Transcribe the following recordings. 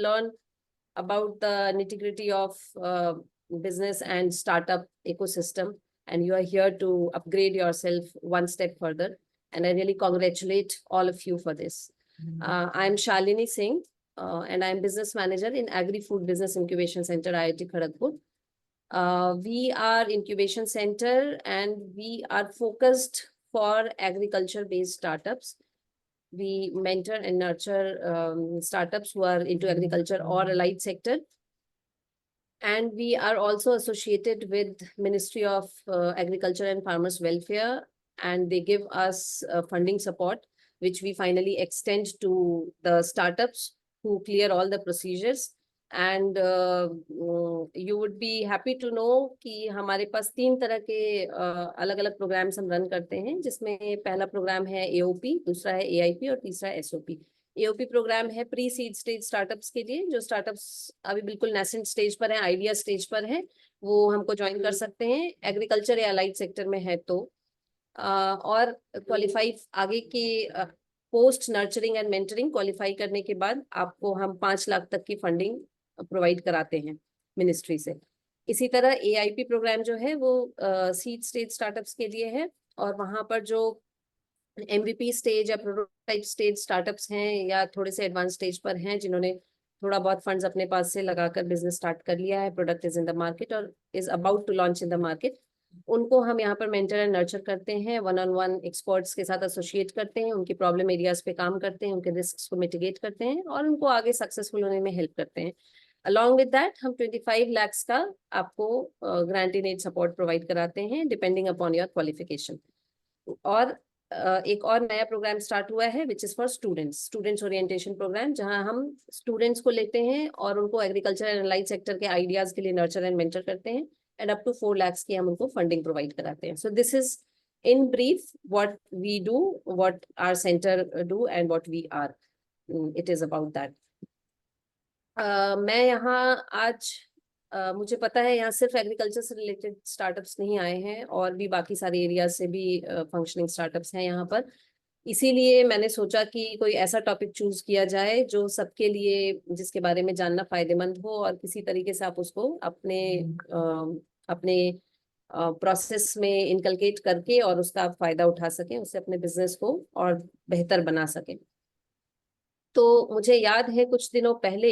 learn about the nitty-gritty of business and startup ecosystem, and you are here to upgrade yourself one step further. And I really congratulate all of you for this. I'm Shalini Singh, and I'm business manager in Agri-Food Business Incubation Center, IIT Kharagpur. We are incubation center and we are focused for agriculture-based startups. We mentor and nurture startups who are into agriculture or allied sector. And we are also associated with Ministry of Agriculture and Farmers Welfare, and they give us funding support, which we finally extend to the startups who clear all the procedures. And you would be happy to know कि हमारे पास 3 तरह के अलग अलग programmes हम run करते हैं, जिसमें पहला प्रोग्राम है AOP, दूसरा है AIP और तीसरा SOP। AOP प्रोग्राम है प्री सीड स्टेज स्टार्टअप्स के लिए, जो स्टार्टअप्स अभी बिल्कुल नेसेंट स्टेज पर है, आइडिया स्टेज पर है, वो हमको ज्वाइन कर सकते हैं एग्रीकल्चर या अलाइड सेक्टर में है तो। और क्वालिफाई आगे के post nurturing and mentoring qualify करने के बाद आपको हम 5 लाख तक की फंडिंग प्रोवाइड कराते हैं मिनिस्ट्री से। इसी तरह AIP प्रोग्राम जो है वो सीड स्टेज स्टार्टअप्स के लिए है, और वहां पर जो MVP स्टेज या प्रोटोटाइप स्टेज स्टार्टअप्स हैं या थोड़े से एडवांस स्टेज पर हैं, जिन्होंने थोड़ा बहुत फंड्स अपने पास से लगाकर बिजनेस स्टार्ट कर लिया है, product is in the market और is about to launch in the market, उनको हम यहाँ पर मेंटर एंड नर्चर करते हैं, 1-on-1 एक्सपर्ट्स के साथ एसोसिएट करते हैं, उनकी प्रॉब्लम एरियाज पे काम करते हैं, उनके रिस्क को मिटिगेट करते हैं और उनको आगे सक्सेसफुल होने में हेल्प करते हैं। अलॉन्ग विद दैट हम 25 lakhs का आपको grant in aid support provide कराते हैं डिपेंडिंग अपॉन योर क्वालिफिकेशन। और एक और नया प्रोग्राम स्टार्ट हुआ है which is for students orientation program, जहां हम स्टूडेंट्स को लेते हैं और उनको एग्रीकल्चर एंड अलाइड सेक्टर के आइडियाज के लिए नर्चर एंड मेंटर करते हैं, एंड अप टू 4 lakhs की हम उनको फंडिंग प्रोवाइड कराते हैं। So this is in brief what we do, what our centre do and what we are, it is about that. मैं यहाँ आज मुझे पता है यहाँ सिर्फ एग्रीकल्चर से रिलेटेड स्टार्टअप्स नहीं आए हैं, और भी बाकी सारे एरियाज से भी फंक्शनिंग स्टार्टअप्स हैं यहाँ पर। इसीलिए मैंने सोचा कि कोई ऐसा टॉपिक चूज किया जाए जो सबके लिए, जिसके बारे में जानना फायदेमंद हो और किसी तरीके से आप उसको अपने प्रोसेस में इनकलकेट करके और उसका आप फायदा उठा सकें, उससे अपने बिजनेस को और बेहतर बना सकें। तो मुझे याद है कुछ दिनों पहले,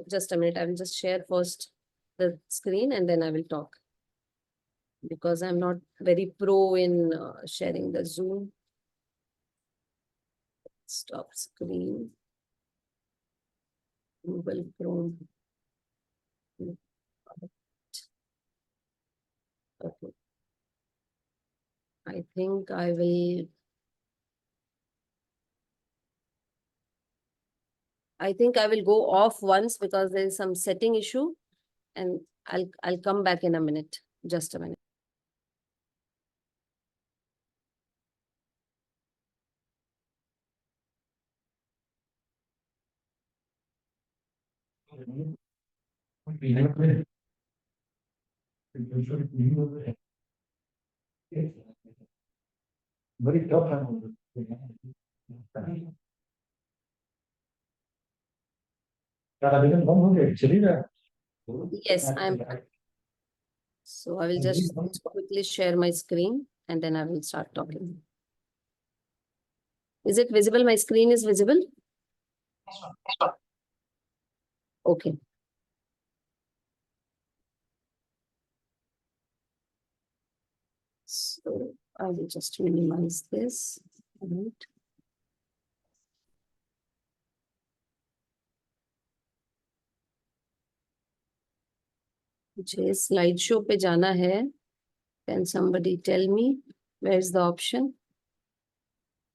just a minute, I will just share first the screen and then I will talk, because I am not very pro in sharing the Zoom. Stop screen. Google Chrome. Okay. I think I will. I think I will go off once because there is some setting issue, and I'll come back in a minute. Just a minute. Very tough. Yes, I'm. So I will just quickly share my screen and then I will start talking. Is it visible? My screen is visible? Okay. So I will just minimize this. Right. मुझे slide show पे जाना है. Can somebody tell me where is the option?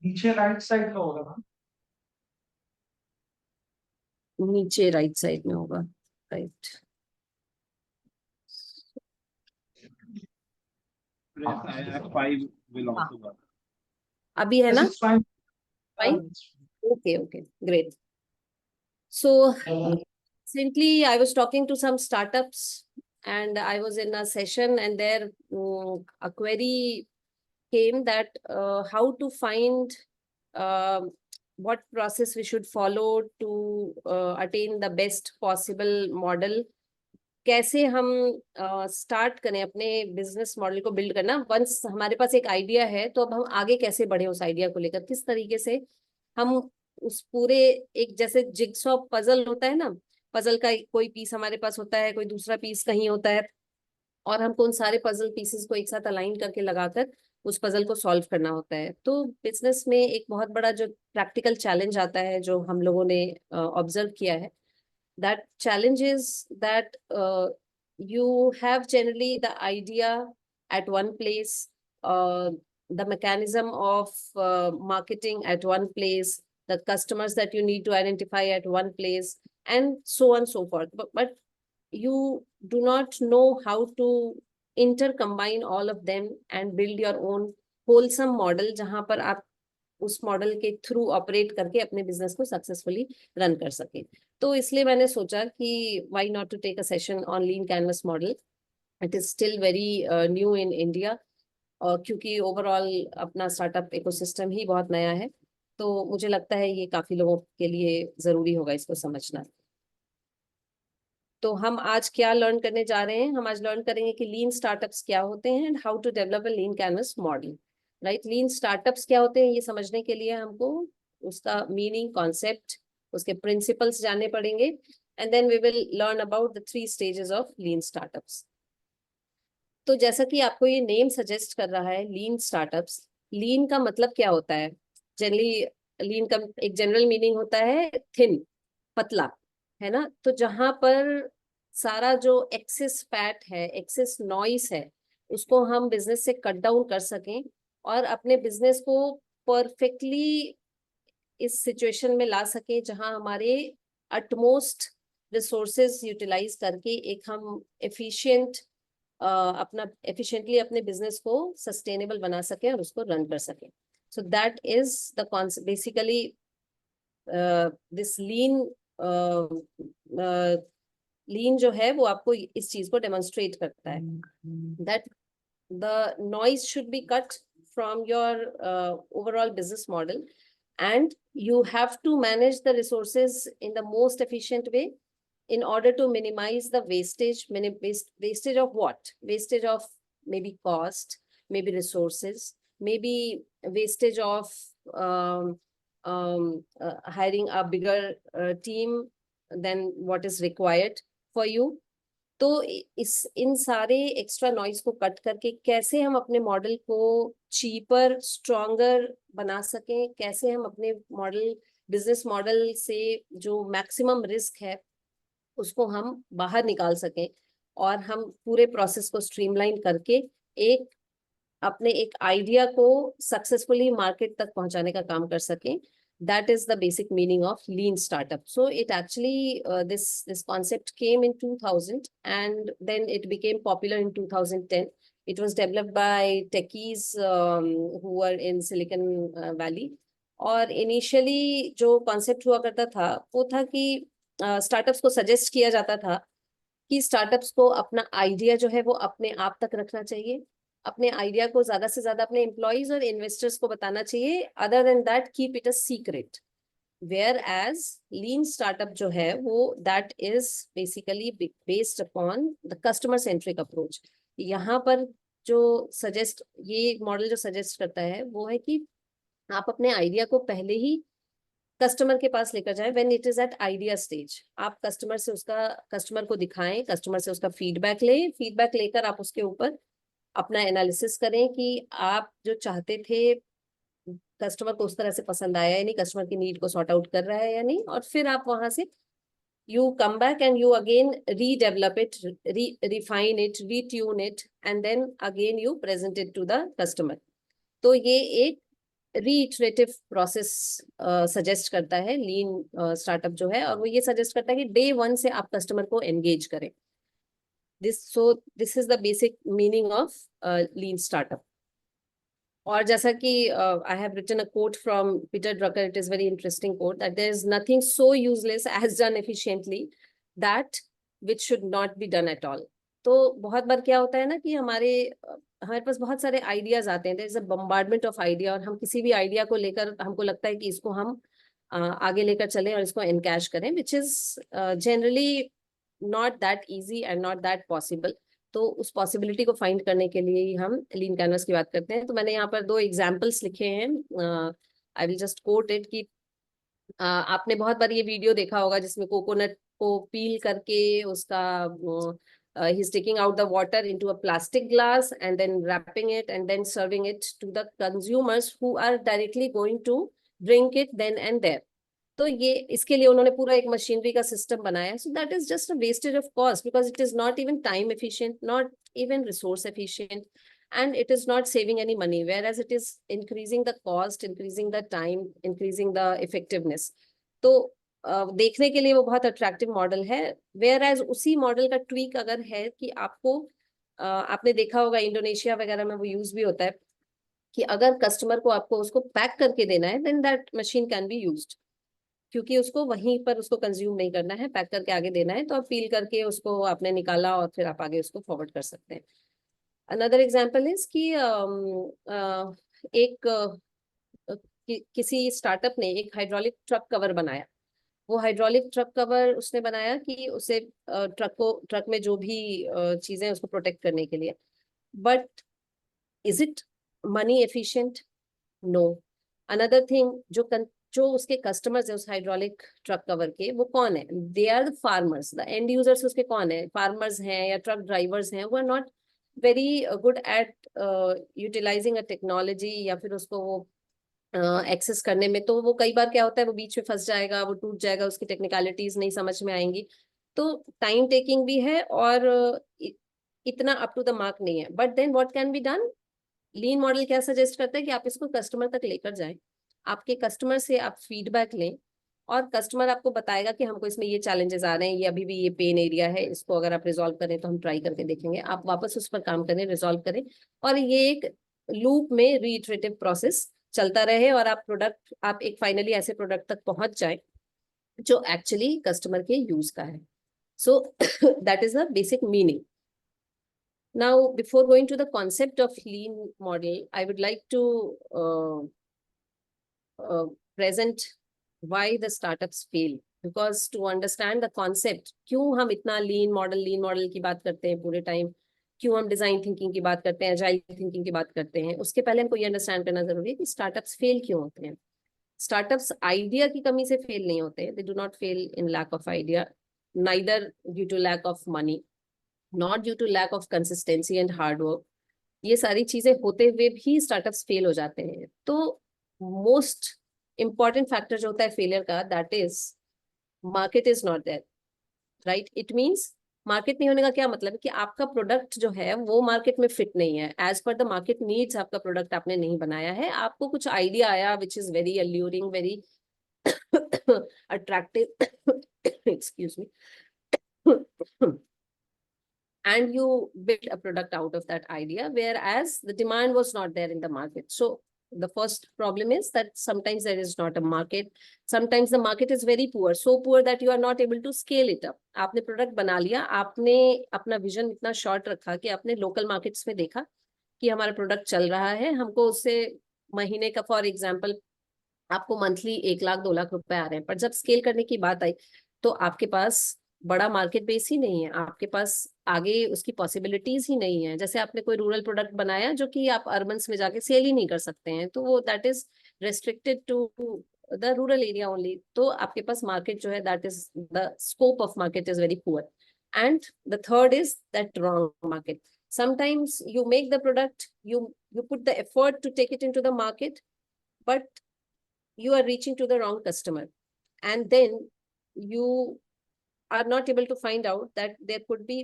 नीचे right side में होगा ना? नीचे right side में होगा. राइट. अभी है ना? Fine. Okay, great. So recently I was talking to some startups and I was in a session, and there a query came that how to find what process we should follow to attain the best possible model. कैसे हम start करें अपने business model को build करना. Once हमारे पास एक idea है तो अब हम आगे कैसे बढ़े उस आइडिया को लेकर, किस तरीके से हम उस पूरे, एक जैसे जिग्सॉ पजल होता है ना, पजल का कोई पीस हमारे पास होता है, कोई दूसरा पीस कहीं होता है, और हमको उन सारे पजल पीसेस को एक साथ अलाइन करके लगाकर उस पजल को सॉल्व करना होता है. तो बिजनेस में एक बहुत बड़ा जो प्रैक्टिकल चैलेंज आता है, जो हम लोगों ने ऑब्जर्व किया है, that challenge is that you have generally the idea at one place, the mechanism of marketing at one place, the customers that you need to identify at one place, and so on and so forth. But you do not know how to intercombine all of them and build your own wholesome model, जहां पर आप उस model के through operate करके अपने business को successfully run कर सके. तो इसलिए मैंने सोचा कि why not to take a session on lean canvas model. It is still very new in India, और क्योंकि ओवरऑल अपना स्टार्टअप इकोसिस्टम ही बहुत नया है, तो मुझे लगता है ये काफी लोगों के लिए जरूरी होगा इसको समझना. तो हम आज क्या लर्न करने जा रहे हैं? हम आज लर्न करेंगे कि लीन स्टार्टअप्स क्या होते हैं and how to develop a lean canvas model. Right, lean startups क्या होते हैं ये समझने के लिए हमको उसका मीनिंग, कॉन्सेप्ट, उसके प्रिंसिपल्स जानने पड़ेंगे, and then we will learn about the 3 stages of lean startups. तो जैसा कि आपको ये नेम सजेस्ट कर रहा है, लीन स्टार्टअप्स, लीन का मतलब क्या होता है? जनरली लीन का एक जनरल मीनिंग होता है थिन, पतला, है ना. तो जहां पर सारा जो एक्सेस फैट है, एक्सेस नॉइस है, उसको हम बिजनेस से कट डाउन कर सकें और अपने बिजनेस को परफेक्टली इस सिचुएशन में ला सकें जहां हमारे अटमोस्ट रिसोर्सेज यूटिलाइज करके एक हम एफिशिएंट अपना एफिशिएंटली अपने बिजनेस को सस्टेनेबल बना सकें और उसको रन कर सकें. So that is the concept. Basically this lean जो है वो आपको इस चीज को डेमोन्स्ट्रेट करता है, that the noise should be cut from your overall business model, and you have to manage the resources in the most efficient way in order to minimize the wastage. Wastage of what? Wastage of maybe cost, maybe resources, maybe wastage of hiring a bigger team than what is required for you. तो इन सारे extra noise को cut करके कैसे हम अपने model को cheaper, stronger बना सकें, कैसे हम अपने मॉडल, बिजनेस मॉडल से जो मैक्सिमम रिस्क है उसको हम बाहर निकाल सकें, और हम पूरे प्रोसेस को स्ट्रीमलाइन करके एक अपने एक आइडिया को सक्सेसफुली मार्केट तक पहुंचाने का काम कर सकें. That is the basic meaning of lean startup. So it actually this concept came in 2000, and then it became popular in 2010. It was developed by techies who were in Silicon Valley. और initially जो concept हुआ करता था वो था कि startups को suggest किया जाता था कि startups को अपना idea जो है वो अपने आप तक रखना चाहिए, अपने आइडिया को ज्यादा से ज्यादा अपने एम्प्लॉइज और इन्वेस्टर्स को बताना चाहिए. Other than that keep it a secret. Whereas lean startup जो है वो that is basically based upon the customer centric approach. यहाँ पर जो सजेस्ट, ये मॉडल जो सजेस्ट करता है वो है कि आप अपने आइडिया को पहले ही कस्टमर के पास लेकर जाएं. When it is at idea stage, आप कस्टमर को दिखाएं, कस्टमर से उसका फीडबैक लें, फीडबैक लेकर आप उसके ऊपर अपना एनालिसिस करें कि आप जो चाहते थे कस्टमर को उस तरह से पसंद आया या नहीं, कस्टमर की नीड को सॉर्ट आउट कर रहा है या नहीं, और फिर आप वहां से you come back and you again redevelop it, refine it, retune it, and then again you present it to the customer. तो ये एक रीइटरेटिव प्रोसेस सजेस्ट करता है लीन स्टार्टअप जो है, और वो ये सजेस्ट करता है कि डे 1 से आप कस्टमर को एंगेज करें. This is the basic meaning of lean startup. और जैसा कि I have written a quote from Peter Drucker, it is very interesting quote, that there is nothing so useless as done efficiently that which should not be done at all. तो बहुत बार क्या होता है ना कि हमारे पास बहुत सारे आइडियाज आते हैं, there is a bombardment of idea, और हम किसी भी आइडिया को लेकर हमको लगता है कि इसको हम आगे लेकर चलें और इसको एनकैश करें, which is generally not that easy and not that possible. तो उस पॉसिबिलिटी को फाइंड करने के लिए ही हम लीन कैनवस की बात करते हैं। तो मैंने यहाँ पर 2 एग्जाम्पल्स लिखे हैं, I will just quote it कि आपने बहुत बार ये वीडियो देखा होगा जिसमें कोकोनट को पील करके उसका he is taking out the water into a plastic glass and then wrapping it and then serving it to the consumers who are directly going to drink it then and there. तो ये इसके लिए उन्होंने पूरा एक machinery का system बनाया। सो that is just a wastage of cost because it is not even time efficient, not even resource efficient, and it is not saving any money, whereas it is increasing the cost, increasing the time, increasing the effectiveness. तो देखने के लिए वो बहुत attractive model है। Where as उसी model का tweak अगर है कि आपको आपने देखा होगा इंडोनेशिया वगैरह में वो यूज भी होता है कि अगर कस्टमर को आपको उसको पैक करके देना है then that machine can be used, क्योंकि उसको वहीं पर उसको कंज्यूम नहीं करना है, पैक करके आगे देना है। तो आप पील करके उसको आपने निकाला और फिर आप आगे उसको फॉरवर्ड कर सकते हैं। अनदर एग्जाम्पल इज कि एक किसी स्टार्टअप ने एक हाइड्रोलिक ट्रक कवर बनाया। वो हाइड्रोलिक ट्रक कवर उसने बनाया कि उसे ट्रक में जो भी चीजें उसको प्रोटेक्ट करने के लिए। But is it money efficient? No. Another thing, जो उसके कस्टमर्स है उस हाइड्रोलिक ट्रक कवर के, वो कौन है? They are the farmers, the end users उसके कौन है? फार्मर्स हैं या ट्रक ड्राइवर्स हैं। वो are not very good at utilising a technology या फिर उसको वो एक्सेस करने में। तो वो कई बार क्या होता है, वो बीच में फंस जाएगा, वो टूट जाएगा, उसकी टेक्निकलिटीज नहीं समझ में आएंगी। तो टाइम टेकिंग भी है और इतना अप टू द मार्क नहीं है। But then what can be done? Lean model क्या सजेस्ट करता है कि आप इसको कस्टमर तक लेकर जाएं, आपके कस्टमर से आप फीडबैक लें और कस्टमर आपको बताएगा कि हमको इसमें ये चैलेंजेस आ रहे हैं, ये अभी भी ये पेन एरिया है, इसको अगर आप रिजॉल्व करें तो हम ट्राई करके देखेंगे। आप वापस उस पर काम करें, रिजॉल्व करें, और ये एक लूप में रीइटरेटिव प्रोसेस चलता रहे और आप एक फाइनली ऐसे प्रोडक्ट तक पहुंच जाए जो एक्चुअली कस्टमर के यूज का है। सो that is the basic meaning. Now, before going to the concept of lean model, I would like to present why the startups fail. Because to understand the concept, क्यों हम इतना lean model की बात करते हैं पूरे टाइम, क्यों हम डिजाइन थिंकिंग की बात करते हैं, एजाइल थिंकिंग की बात करते हैं, उसके पहले हमको ये अंडरस्टैंड करना जरूरी है कि स्टार्टअप्स फेल क्यों होते हैं। स्टार्टअप्स आइडिया की कमी से फेल नहीं होते हैं। They do not fail in lack of idea, neither due to lack of money, not due to lack of consistency and hard work. ये सारी चीजें होते हुए भी स्टार्टअप्स फेल हो जाते हैं। तो मोस्ट इंपॉर्टेंट फैक्टर जो होता है फेलियर का, that is market is not there, right? It means market नहीं होने का क्या मतलब है कि आपका प्रोडक्ट जो है वो मार्केट में फिट नहीं है, as per the market needs आपका प्रोडक्ट आपने नहीं बनाया है। आपको कुछ आइडिया आया which is very alluring, very attractive, excuse me, and you built a product out of that idea, whereas the demand was not there in the market. So the first problem is that sometimes there is not a market, sometimes the market is very poor, so poor that you are not able to scale it up. आपने product बना लिया, आपने अपना vision इतना short रखा कि आपने local markets में देखा कि हमारा प्रोडक्ट चल रहा है, हमको उससे महीने का, फॉर एग्जाम्पल आपको मंथली 1 लाख 2 लाख रुपए आ रहे हैं। पर जब स्केल करने की बात आई तो आपके पास बड़ा मार्केट बेस ही नहीं है, आपके पास आगे उसकी पॉसिबिलिटीज ही नहीं है। जैसे आपने कोई रूरल प्रोडक्ट बनाया जो कि आप अर्बन्स में जाके सेल ही नहीं कर सकते हैं, तो वो that is restricted to the rural area only. तो आपके पास मार्केट जो है, that is the scope of market is very poor. And the third is that wrong market. Sometimes you make the product, you put the effort to take it into the market, but you are reaching to the wrong customer, and then you are not able to find out that there could be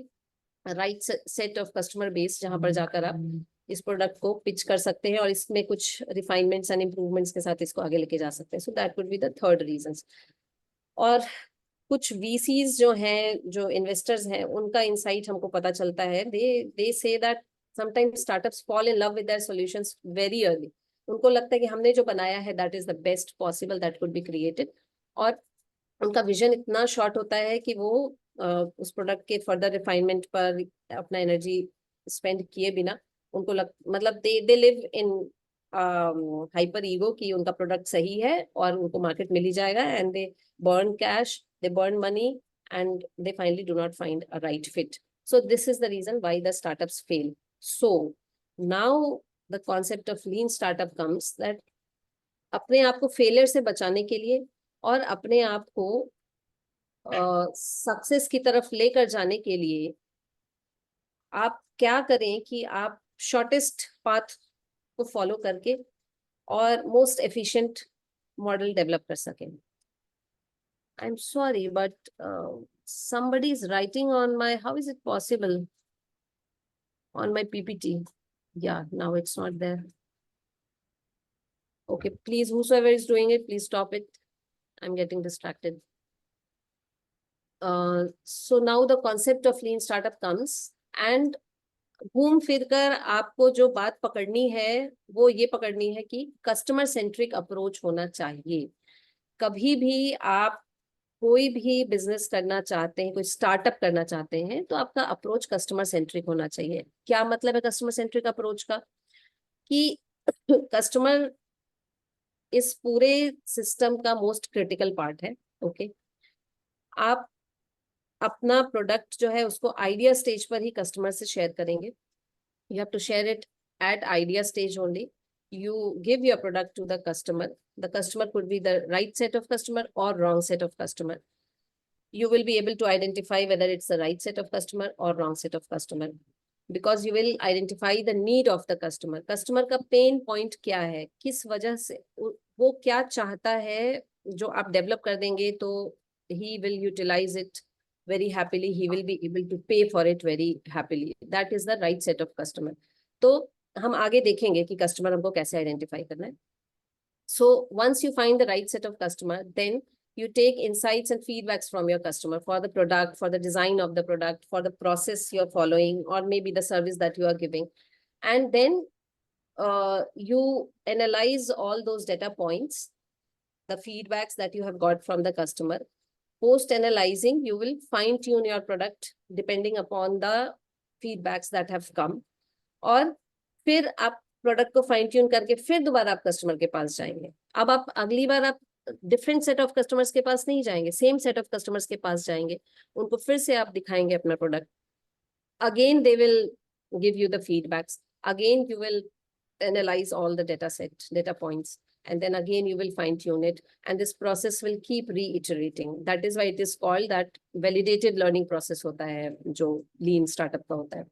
a right set of customer base जहां पर जाकर आप इस product को pitch कर सकते हैं और इसमें कुछ रिफाइनमेंट्स एंड इम्प्रूवमेंट्स के साथ इसको आगे लेके जा सकते हैं। So that would be the third reasons. और कुछ वीसीज जो हैं, जो इन्वेस्टर्स हैं, उनका इंसाइट हमको पता चलता है, they say that sometimes startups fall in love with their solutions very early. उनको लगता है कि हमने जो बनाया है that is the best possible that could be created, और उनका विजन इतना शॉर्ट होता है कि वो उस प्रोडक्ट के फर्दर रिफाइनमेंट पर अपना एनर्जी स्पेंड किए बिना उनको मतलब they live in hyper ego कि उनका प्रोडक्ट सही है और उनको मार्केट मिल ही जाएगा, and they burn cash, they burn money, and they finally do not find a right fit. So this is the reason why the startups fail. So now the concept of lean startup comes that अपने आप को failure से बचाने के लिए और अपने आप को सक्सेस की तरफ लेकर जाने के लिए आप क्या करें कि आप शॉर्टेस्ट पाथ को फॉलो करके और मोस्ट एफिशिएंट मॉडल डेवलप कर सकें. I'm sorry, but somebody is writing on my, how is it possible? On my PPT. Yeah, now it's not there. Okay, please, whosoever is doing it, please stop it. I'm getting distracted. So now the concept of lean startup comes, and घूम फिर कर आपको जो बात पकड़नी है वो ये पकड़नी है कि कस्टमर सेंट्रिक अप्रोच होना चाहिए. कभी भी आप कोई भी बिजनेस करना चाहते हैं, कोई स्टार्टअप करना चाहते हैं, तो आपका अप्रोच कस्टमर सेंट्रिक होना चाहिए. क्या मतलब है कस्टमर सेंट्रिक अप्रोच का? कि कस्टमर इस पूरे सिस्टम का मोस्ट क्रिटिकल पार्ट है. ओके, आप अपना प्रोडक्ट जो है उसको आइडिया स्टेज पर ही कस्टमर से शेयर करेंगे. You have to share it at idea stage only. You give your product to the customer. The customer could be the right set of customer or wrong set of customer. You will be able to identify whether it's the right set of customer or wrong set of customer, because you will identify the need of the customer. Customer का pain point क्या है, किस वजह से वो क्या चाहता है, जो आप डेवलप कर देंगे तो he will utilize it very happily, he will be able to pay for it very happily. That is the right set of customer. तो हम आगे देखेंगे कि कस्टमर हमको कैसे आइडेंटिफाई करना है. So once you find the right set of customer, then you take insights and feedbacks from your customer for the product, for the design of the product, for the process you're following, or maybe the service that you are giving. And then you analyze all those data points, the feedbacks that you have got from the customer. Post analyzing, you will fine tune your product depending upon the feedbacks that have come. और फिर आप product को fine tune करके फिर दोबारा आप customer के पास जाएंगे. अब आप अगली बार आप डिफरेंट सेट ऑफ कस्टमर्स के पास नहीं जाएंगे, सेम सेट ऑफ कस्टमर्स के पास जाएंगे, उनको फिर से आप दिखाएंगे अपना product. Again they will give you the feedbacks, again you will analyse all the data set, data points, and then again you will fine tune it, and this process will keep reiterating. That is why it is called that validated learning process hota hai jo lean startup ka hota hai.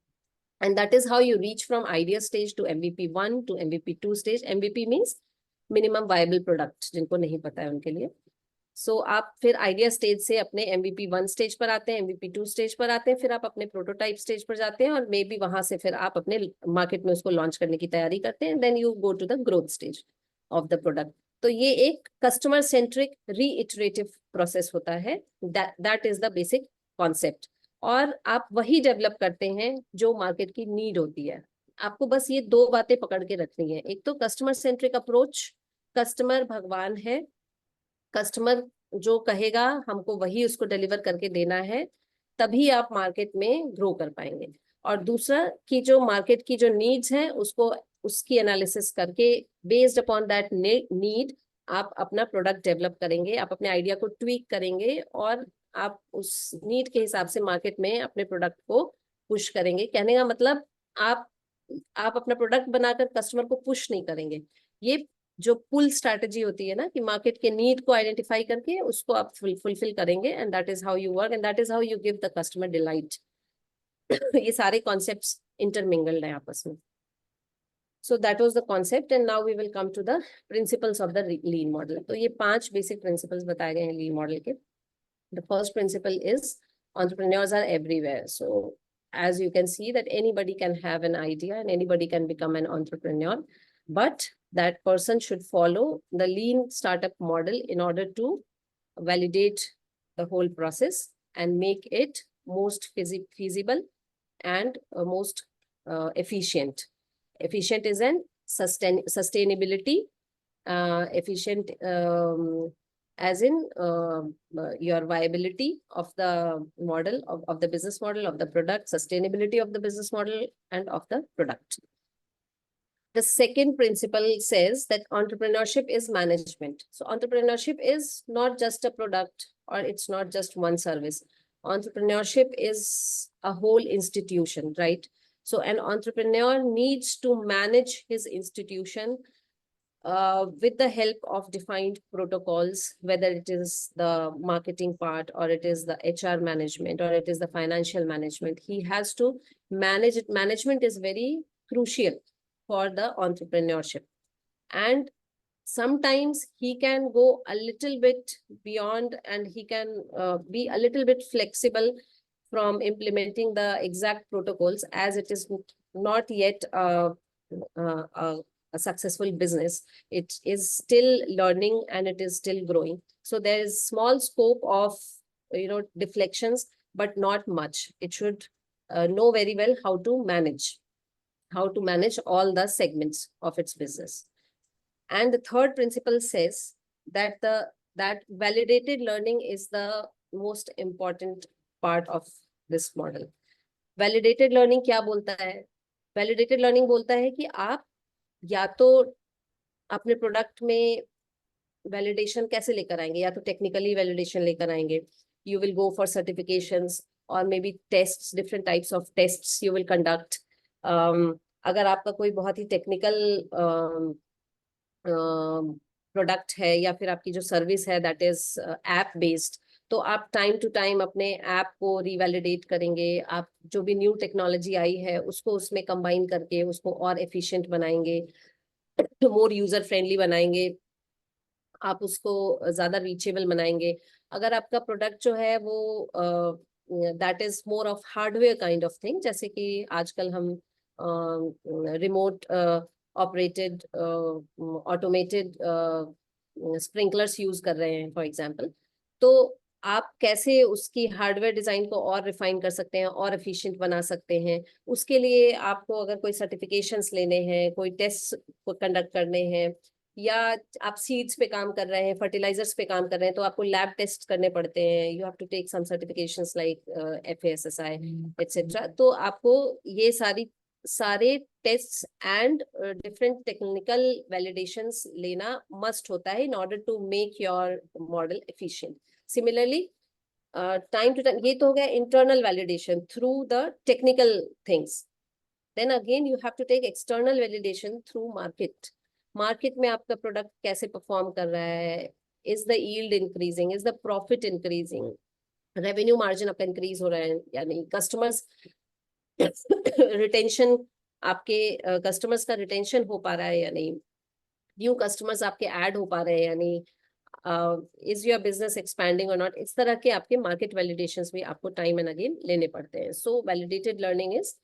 And that is how you reach from idea stage to MVP 1 to MVP 2 stage. MVP means minimum viable product, जिनको नहीं पता है उनके लिए. So आप फिर idea stage से अपने MVP 1 stage पर आते हैं, MVP 2 stage पर आते हैं, फिर आप अपने prototype stage पर जाते हैं, और मे बी वहां से फिर आप अपने मार्केट में उसको लॉन्च करने की तैयारी करते हैं. Then you go to the growth stage of the product. तो ये एक customer centric reiterative process होता है. That is the basic concept. और आप वही डेवलप करते हैं जो मार्केट की नीड होती है. आपको बस ये दो बातें पकड़ के रखनी है. एक तो कस्टमर सेंट्रिक अप्रोच, कस्टमर भगवान है, कस्टमर जो कहेगा हमको वही उसको डिलीवर करके देना है, तभी आप मार्केट में ग्रो कर पाएंगे. और दूसरा कि जो मार्केट की जो नीड्स हैं उसको, उसकी एनालिसिस करके बेस्ड अपॉन दैट नीड आप अपना प्रोडक्ट डेवलप करेंगे, आप अपने आइडिया को ट्वीक करेंगे और आप उस नीड के हिसाब से मार्केट में अपने प्रोडक्ट को पुश करेंगे. कहने का मतलब आप अपना प्रोडक्ट बनाकर कस्टमर को पुश नहीं करेंगे. ये जो पुल स्ट्रैटेजी होती है ना, कि मार्केट के नीड को आइडेंटिफाई करके उसको आप फुलफिल करेंगे, and that is how you work, and that is how you give the customer delight. ये सारे कॉन्सेप्ट्स इंटरमिंगल्ड है आपस में. So that was the concept, and now we will come to the principles of the lean model. तो ये 5 basic principles बताए गए हैं lean model के. The first principle is entrepreneurs are everywhere. So as you can see that anybody can have an idea and anybody can become an entrepreneur, but that person should follow the lean startup model in order to validate the whole process and make it most feasible and most efficient. Efficient is an sustainability, efficient as in your viability of the model, of the business model, of the product, sustainability of the business model and of the product. The second principle says that entrepreneurship is management. So entrepreneurship is not just a product, or it's not just one service. Entrepreneurship is a whole institution, right? So an entrepreneur needs to manage his institution with the help of defined protocols, whether it is the marketing part, or it is the HR management, or it is the financial management. He has to manage it. Management is very crucial for the entrepreneurship. And sometimes he can go a little bit beyond, and he can be a little bit flexible from implementing the exact protocols, as it is not yet a successful business. It is still learning and it is still growing. So there is small scope of, deflections, but not much. It should know very well how to manage all the segments of its business. And the third principle says that that validated learning is the most important part of this model. Validated learning क्या बोलता है? Validated learning बोलता है कि आप या तो अपने प्रोडक्ट में वैलिडेशन कैसे लेकर आएंगे, या तो टेक्निकली वैलिडेशन लेकर आएंगे. You will go for certifications, और maybe tests, different types of tests you will conduct. अगर आपका कोई बहुत ही टेक्निकल प्रोडक्ट है, या फिर आपकी जो सर्विस है दैट इज ऐप बेस्ड, तो आप टाइम टू टाइम अपने ऐप को रिवैलिडेट करेंगे. आप जो भी न्यू टेक्नोलॉजी आई है उसको उसमें कंबाइन करके उसको और एफिशिएंट बनाएंगे, मोर यूजर फ्रेंडली बनाएंगे, आप उसको ज्यादा रीचेबल बनाएंगे. अगर आपका प्रोडक्ट जो है वो that is more of hardware kind of thing, जैसे कि आजकल हम remote operated automated sprinklers use कर रहे हैं फॉर एग्जांपल, तो आप कैसे उसकी हार्डवेयर डिजाइन को और रिफाइन कर सकते हैं और एफिशिएंट बना सकते हैं. उसके लिए आपको अगर कोई सर्टिफिकेशंस लेने हैं, कोई टेस्ट को कंडक्ट करने हैं, या आप सीड्स पे काम कर रहे हैं, फर्टिलाइजर्स पे काम कर रहे हैं, तो आपको लैब टेस्ट करने पड़ते हैं. You have to take some certifications like FASSI etcetera. तो आपको ये सारे tests and different technical validations लेना मस्ट होता है in order to make your model efficient. Similarly time to time, ये तो हो गया internal validation through the technical things. Then again you have to take external validation through market में आपका product कैसे परफॉर्म कर रहा है, is the yield increasing, is the profit increasing, revenue margin आपका इंक्रीज हो रहा है, यानी कस्टमर्स रिटेंशन, आपके कस्टमर्स का रिटेंशन हो पा रहा है या नहीं, न्यू कस्टमर्स आपके ऐड हो पा रहे हैं, यानी इज योर बिजनेस एक्सपैंडिंग और नॉट. इस तरह के आपके मार्केट वैलिडेशंस भी आपको टाइम एंड अगेन लेने पड़ते हैं. So validated learning is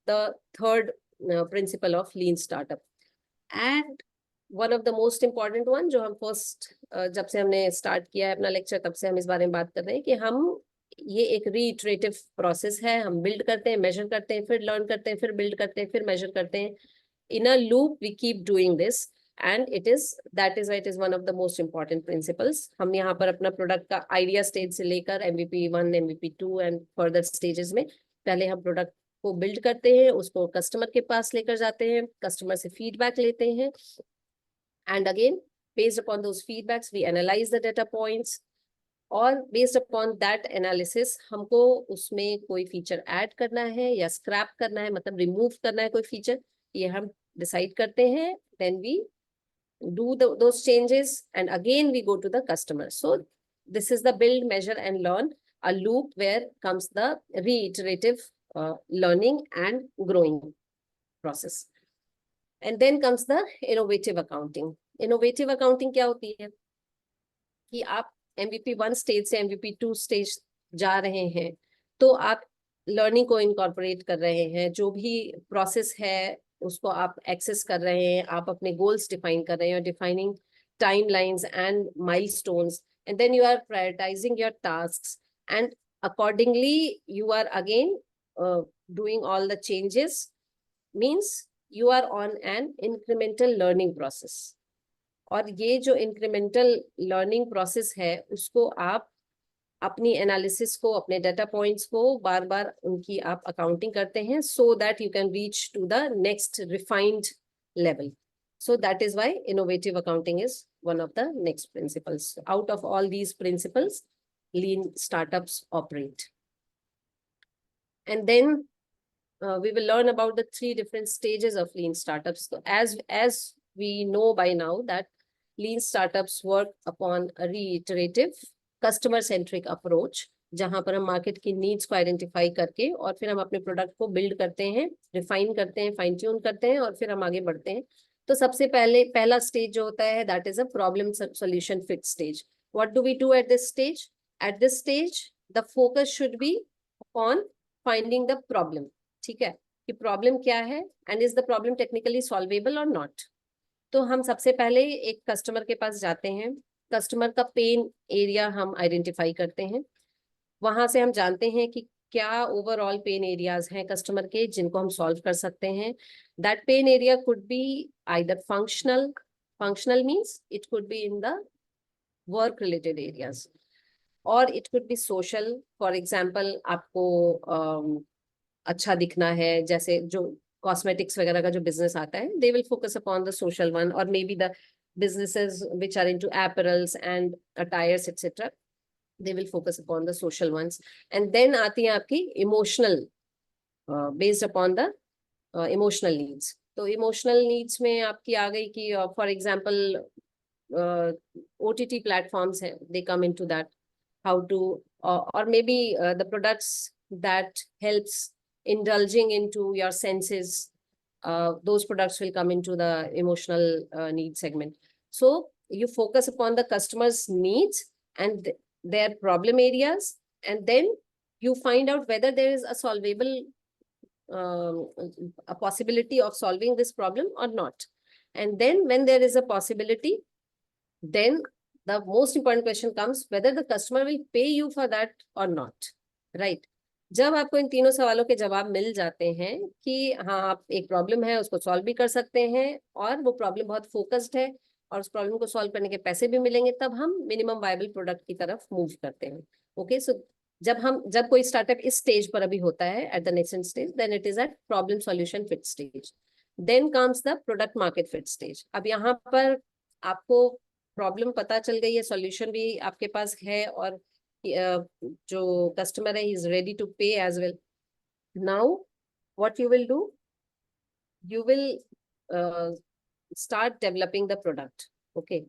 the third principle of lean startup. And one of the most important one, जो हम फर्स्ट जब से हमने स्टार्ट किया है अपना लेक्चर, तब से हम इस बारे में बात कर रहे हैं कि हम ये एक रीइटरेटिव प्रोसेस है. हम बिल्ड करते हैं, मेजर करते हैं, फिर लर्न करते हैं, फिर बिल्ड करते हैं, फिर मेजर करते हैं. In a loop we keep doing this, and that is one of the most important principles. हम यहाँ पर अपना प्रोडक्ट का आइडिया स्टेज से लेकर MVP1, MVP2 and further stages में पहले हम प्रोडक्ट को बिल्ड करते हैं, उसको कस्टमर के पास लेकर जाते हैं, कस्टमर से फीडबैक लेते हैं, and again based upon those feedbacks we analyze the data points, और based upon that analysis हमको उसमें कोई फीचर ऐड करना है या स्क्रैप करना है, मतलब रिमूव करना है कोई फीचर, ये हम डिसाइड करते हैं. then we do those changes and again we go to the customer. So this is the build, measure and learn, a loop where comes the reiterative learning and growing process. And then comes the innovative accounting. Innovative accounting क्या होती है कि आप MVP1 stage से MVP2 stage जा रहे हैं, तो आप लर्निंग को इनकॉर्पोरेट कर रहे हैं, जो भी प्रोसेस है उसको आप एक्सेस कर रहे हैं, आप अपने गोल्स डिफाइन कर रहे हैं, defining timelines and milestones, and then you are prioritizing your tasks, and accordingly you are again doing all the changes. Means you are on an incremental learning process. और ये जो incremental learning process है उसको आप अपनी analysis को, अपने data points को बार बार उनकी आप अकाउंटिंग करते हैं, so that you can reach to the next refined level. So that is why innovative accounting is one of the next principles. Out of all these principles, lean startups operate. And then we will learn about the 3 different stages of lean startups. So as we know by now that lean startups work upon a reiterative customer centric approach, जहां पर हम market की needs को identify करके और फिर हम अपने प्रोडक्ट को बिल्ड करते हैं, रिफाइन करते हैं, फाइन ट्यून करते हैं और फिर हम आगे बढ़ते हैं. तो सबसे पहला स्टेज जो होता है that is a problem solution fit stage. What do we do at this stage? At this stage the focus should be on finding the problem. ठीक है, कि प्रॉब्लम क्या है and is the problem technically solvable और not. तो हम सबसे पहले एक कस्टमर के पास जाते हैं, कस्टमर का पेन एरिया हम आइडेंटिफाई करते हैं, वहां से हम जानते हैं कि क्या ओवरऑल पेन एरियाज हैं कस्टमर के जिनको हम सॉल्व कर सकते हैं. That pain area could be either functional means it could be in the work related areas और it could be social. For example आपको अच्छा दिखना है, जैसे जो कॉस्मेटिक्स वगैरह का जो बिजनेस आता है, they will focus upon the social one. और maybe the businesses which are into apparels and attires etc, they will focus upon the social ones. And then आती है आपकी emotional, based upon the emotional needs. तो emotional needs में आपकी आ गई कि for example OTT platforms हैं, they come into that. How to or maybe the products that helps indulging into your senses, those products will come into the emotional need segment. So you focus upon the customer's needs and their problem areas, and then you find out whether there is a solvable a possibility of solving this problem or not. And then when there is a possibility, then the most important question comes whether the customer will pay you for that or not, right? जब आपको इन तीनों सवालों के जवाब मिल जाते हैं कि हाँ आप एक प्रॉब्लम है उसको सॉल्व भी कर सकते हैं और वो प्रॉब्लम बहुत फोकस्ड है और उस प्रॉब्लम को सॉल्व करने के पैसे भी मिलेंगे, तब हम मिनिमम वायबल प्रोडक्ट की तरफ मूव करते हैं. ओके, सो जब कोई स्टार्टअप इस स्टेज पर अभी होता है at the next stage, then it is at problem solution fit stage. Then comes the product market fit stage. अब यहाँ पर आपको प्रॉब्लम पता चल गई है, सॉल्यूशन भी आपके पास है और जो कस्टमर है he is ready to pay as well. Now what you will do, you will start developing the product. Okay,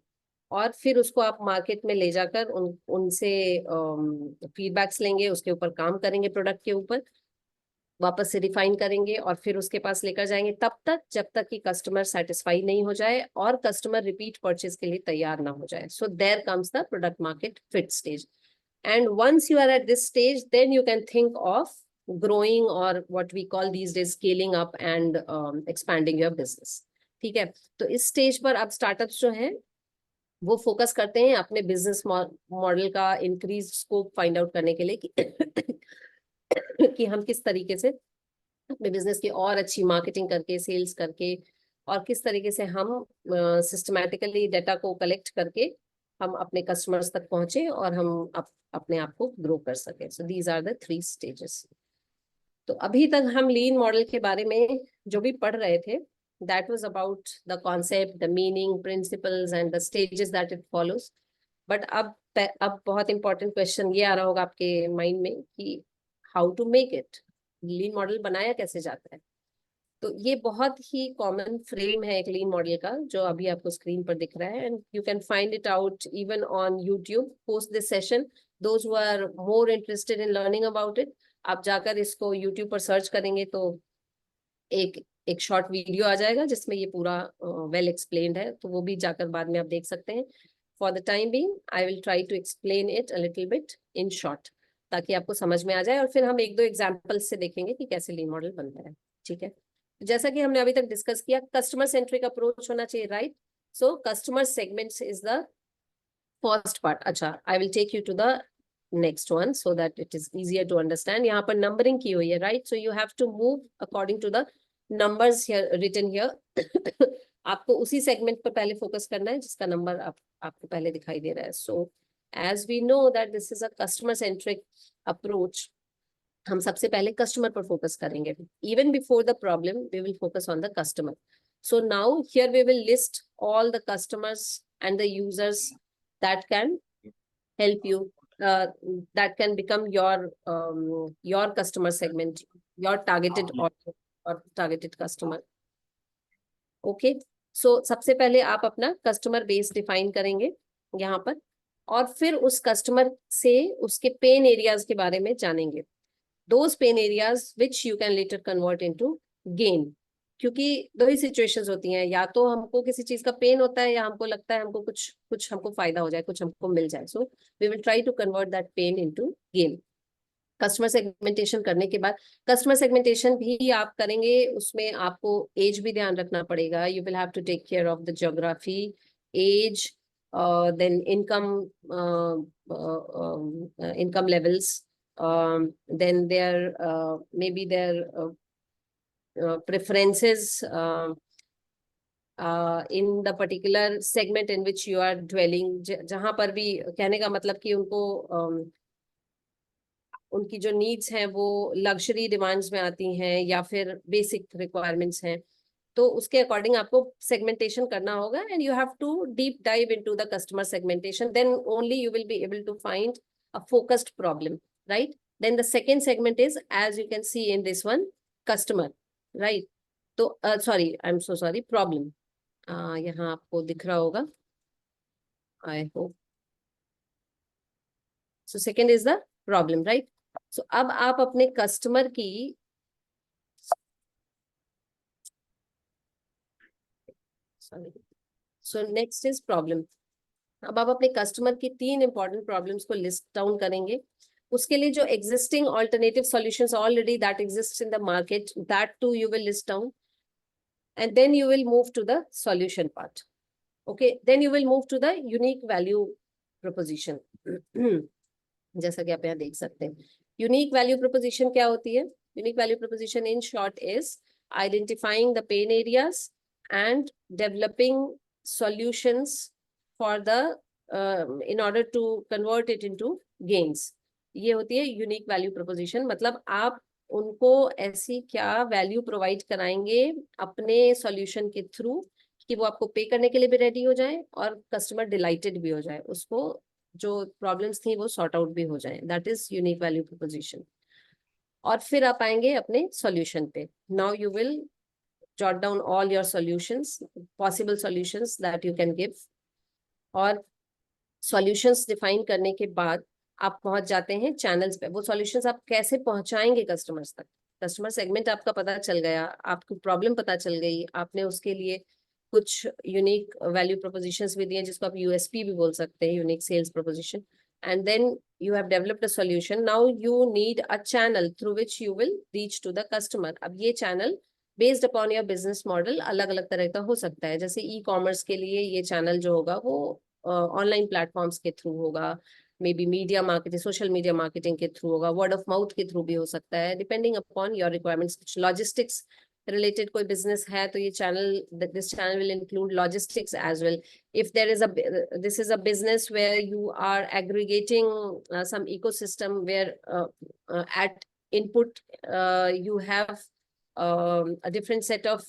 और फिर उसको आप मार्केट में ले जाकर उनसे फीडबैक्स लेंगे, उसके ऊपर काम करेंगे, प्रोडक्ट के ऊपर वापस से रिफाइन करेंगे और फिर उसके पास लेकर जाएंगे तब तक जब तक कि कस्टमर सेटिस्फाई नहीं हो जाए और कस्टमर रिपीट परचेज के लिए तैयार ना हो जाए. So there comes the product market fit stage. And once you are at this stage, then you can think of growing or what we call these days scaling up and expanding your business. ठीक है, तो इस stage पर अब startups जो हैं वो focus करते हैं अपने बिजनेस मॉडल का इंक्रीज स्कोप फाइंड आउट करने के लिए कि हम किस तरीके से अपने बिजनेस की और अच्छी मार्केटिंग करके, सेल्स करके और किस तरीके से हम सिस्टमैटिकली डेटा को कलेक्ट करके हम अपने कस्टमर्स तक पहुंचे और हम अपने आप को ग्रो कर सके. So these are the 3 stages. तो अभी तक हम लीन मॉडल के बारे में जो भी पढ़ रहे थे, that was about the concept, the meaning, principles and the stages that it follows. But अब बहुत इंपॉर्टेंट क्वेश्चन ये आ रहा होगा आपके माइंड में कि how to make it, lean model बनाया कैसे जाता है. तो ये बहुत ही कॉमन फ्रेम है एक लीन मॉडल का जो अभी आपको स्क्रीन पर दिख रहा है, and you can find it out even on YouTube post this session. Those who are more interested in learning about it, आप जाकर इसको यूट्यूब पर सर्च करेंगे तो एक शॉर्ट वीडियो आ जाएगा जिसमें ये पूरा वेल एक्सप्लेन्ड है, तो वो भी जाकर बाद में आप देख सकते हैं. For the time being I will try to explain it a little bit in short ताकि आपको समझ में आ जाए और फिर हम 1-2 एग्जाम्पल्स से देखेंगे कि कैसे लीन मॉडल बनता है. ठीक है, जैसा कि हमने अभी तक डिस्कस किया, कस्टमर सेंट्रिक अप्रोच होना चाहिए, right? So customer segments is the first part. अच्छा, I will take you to the next one so that it is easier to understand. यहाँ पर नंबरिंग की हुई है, right? So you have to move according to the numbers written here. आपको उसी segment पर पहले फोकस करना है जिसका नंबर आपको पहले दिखाई दे रहा है. So as we know that this is a customer centric approach, हम सबसे पहले कस्टमर पर फोकस करेंगे. Even before the problem we will focus on the customer. So now here we will list all the customers and the users that can help you, that can become your customer segment, your targeted audience or targeted customer. Okay, so सबसे पहले आप अपना customer base define करेंगे यहाँ पर, और फिर उस कस्टमर से उसके पेन एरियाज के बारे में जानेंगे, those pain areas which you can later convert into gain. क्योंकि दो ही सिचुएशंस होती हैं, या तो हमको किसी चीज का पेन होता है, या हमको लगता है हमको कुछ हमको फायदा हो जाए, कुछ हमको मिल जाए। So we will try to convert that pain into gain. Customer segmentation करने के बाद, कस्टमर सेगमेंटेशन भी आप करेंगे, उसमें आपको एज भी ध्यान रखना पड़ेगा। You will have to take care of the geography, age, then income levels, then their maybe their preferences in the particular segment in which you are dwelling। जहां पर भी, कहने का मतलब कि उनको उनकी जो नीड्स हैं वो लग्जरी डिमांड्स में आती हैं या फिर बेसिक रिक्वायरमेंट्स हैं, तो उसके अकॉर्डिंग आपको सेगमेंटेशन करना होगा। And you have to deep dive into the customer segmentation, then only you will be able to find a focused problem, right? Then the second segment is, as you can see in this one, customer, right? So sorry, I'm so sorry, problem, यहाँ आपको दिख रहा होगा, I hope। So second is the problem, right? So अब आप अपने customer की, sorry, so next is problem। अब आप अपने कस्टमर की 3 इंपॉर्टेंट प्रॉब्लम्स को लिस्ट डाउन करेंगे। उसके लिए जो existing alternative solutions already that exist in the market, that too you will list down, and then you will move to the solution part. Okay, then you will move to the unique value proposition. जैसा कि आप यहाँ देख सकते हैं, unique value proposition क्या होती है? Unique value proposition in short is identifying the pain areas and developing solutions for the in order to convert it into gains। ये होती है यूनिक वैल्यू प्रोपोजिशन। मतलब आप उनको ऐसी क्या वैल्यू प्रोवाइड कराएंगे अपने सॉल्यूशन के थ्रू कि वो आपको पे करने के लिए भी रेडी हो जाए और कस्टमर डिलाइटेड भी हो जाए, उसको जो प्रॉब्लम्स थी वो सॉर्ट आउट भी हो जाए, that is unique value proposition. और फिर आप आएंगे अपने सॉल्यूशन पे। Now you will jot down all your solutions, possible solutions that you can give। और सॉल्यूशंस डिफाइन करने के बाद आप पहुंच जाते हैं चैनल्स पे। वो सॉल्यूशंस आप कैसे पहुंचाएंगे कस्टमर्स तक? कस्टमर सेगमेंट आपका पता चल गया, आपकी प्रॉब्लम पता चल गई, आपने उसके लिए कुछ यूनिक वैल्यू प्रोपोजिशंस भी दिए, जिसको आप यूएसपी भी बोल सकते हैं, unique sales proposition. And then you have developed a solution, now you need a channel through which you will reach to the customer। अब ये channel based upon your business model अलग अलग तरह का हो सकता है। जैसे ई कॉमर्स के लिए ये चैनल जो होगा वो ऑनलाइन प्लेटफॉर्म्स के थ्रू होगा, may be media marketing, social media marketing के थ्रू होगा, वर्ड ऑफ माउथ के थ्रू भी हो सकता है, depending upon your requirements. Logistics related कोई बिजनेस है तो ये channel, this channel will include logistics as well। if there is this is a business where you are aggregating some ecosystem where at input you have a different set of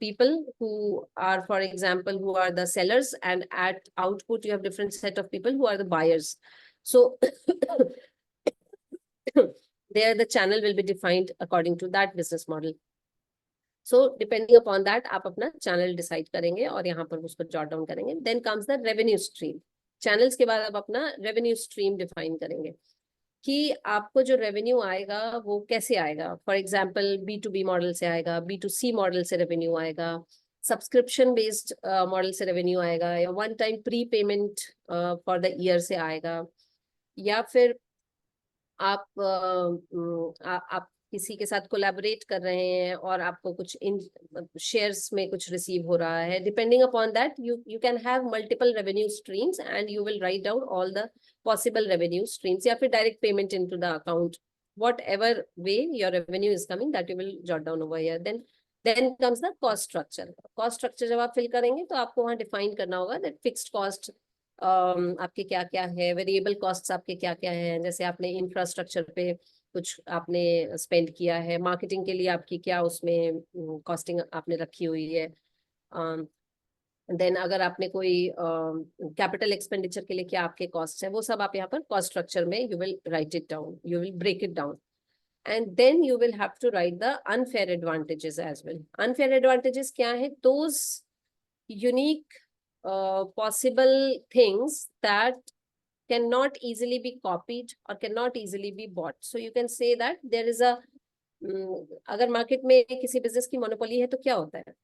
people who are, for example, who are the sellers, and at output you have different set of people who are the buyers। So there the channel will be defined according to that business model। So depending upon that आप अपना channel decide करेंगे और यहाँ पर उसको jot down करेंगे। Then comes the revenue stream. Channels के बाद आप अपना रेवेन्यू स्ट्रीम डिफाइन करेंगे कि आपको जो रेवेन्यू आएगा वो कैसे आएगा। फॉर एग्जाम्पल B2B मॉडल से आएगा, B2C मॉडल से रेवेन्यू आएगा, सब्सक्रिप्शन बेस्ड मॉडल से रेवेन्यू आएगा, या one time pre payment for the year से आएगा, या फिर आप किसी के साथ कोलैबोरेट कर रहे हैं और आपको कुछ इन शेयर्स में कुछ रिसीव हो रहा है। Depending upon that you can have multiple revenue streams and you will write down all the possible revenue streams, या फिर direct payment into the account, whatever way your revenue is coming, that you will jot down over here। then comes the cost structure। cost structure जब आप fill करेंगे तो आपको वहाँ define करना होगा that fixed cost आपके क्या क्या है, वेरिएबल कॉस्ट आपके क्या क्या है। जैसे आपने इंफ्रास्ट्रक्चर पे कुछ आपने स्पेंड किया है, मार्केटिंग के लिए आपकी क्या उसमें कॉस्टिंग आपने रखी हुई है, देन अगर आपने कोई कैपिटल एक्सपेंडिचर के लिए क्या आपके कॉस्ट है, वो सब आप यहाँ पर कॉस्ट स्ट्रक्चर में you will write it down, you will break it down. And then you will have to write the unfair advantages as well. Unfair advantages क्या है? Those unique possible things that cannot easily be copied or cannot easily be bought. So you can say that there is a अगर market में किसी business की monopoly है तो क्या होता है,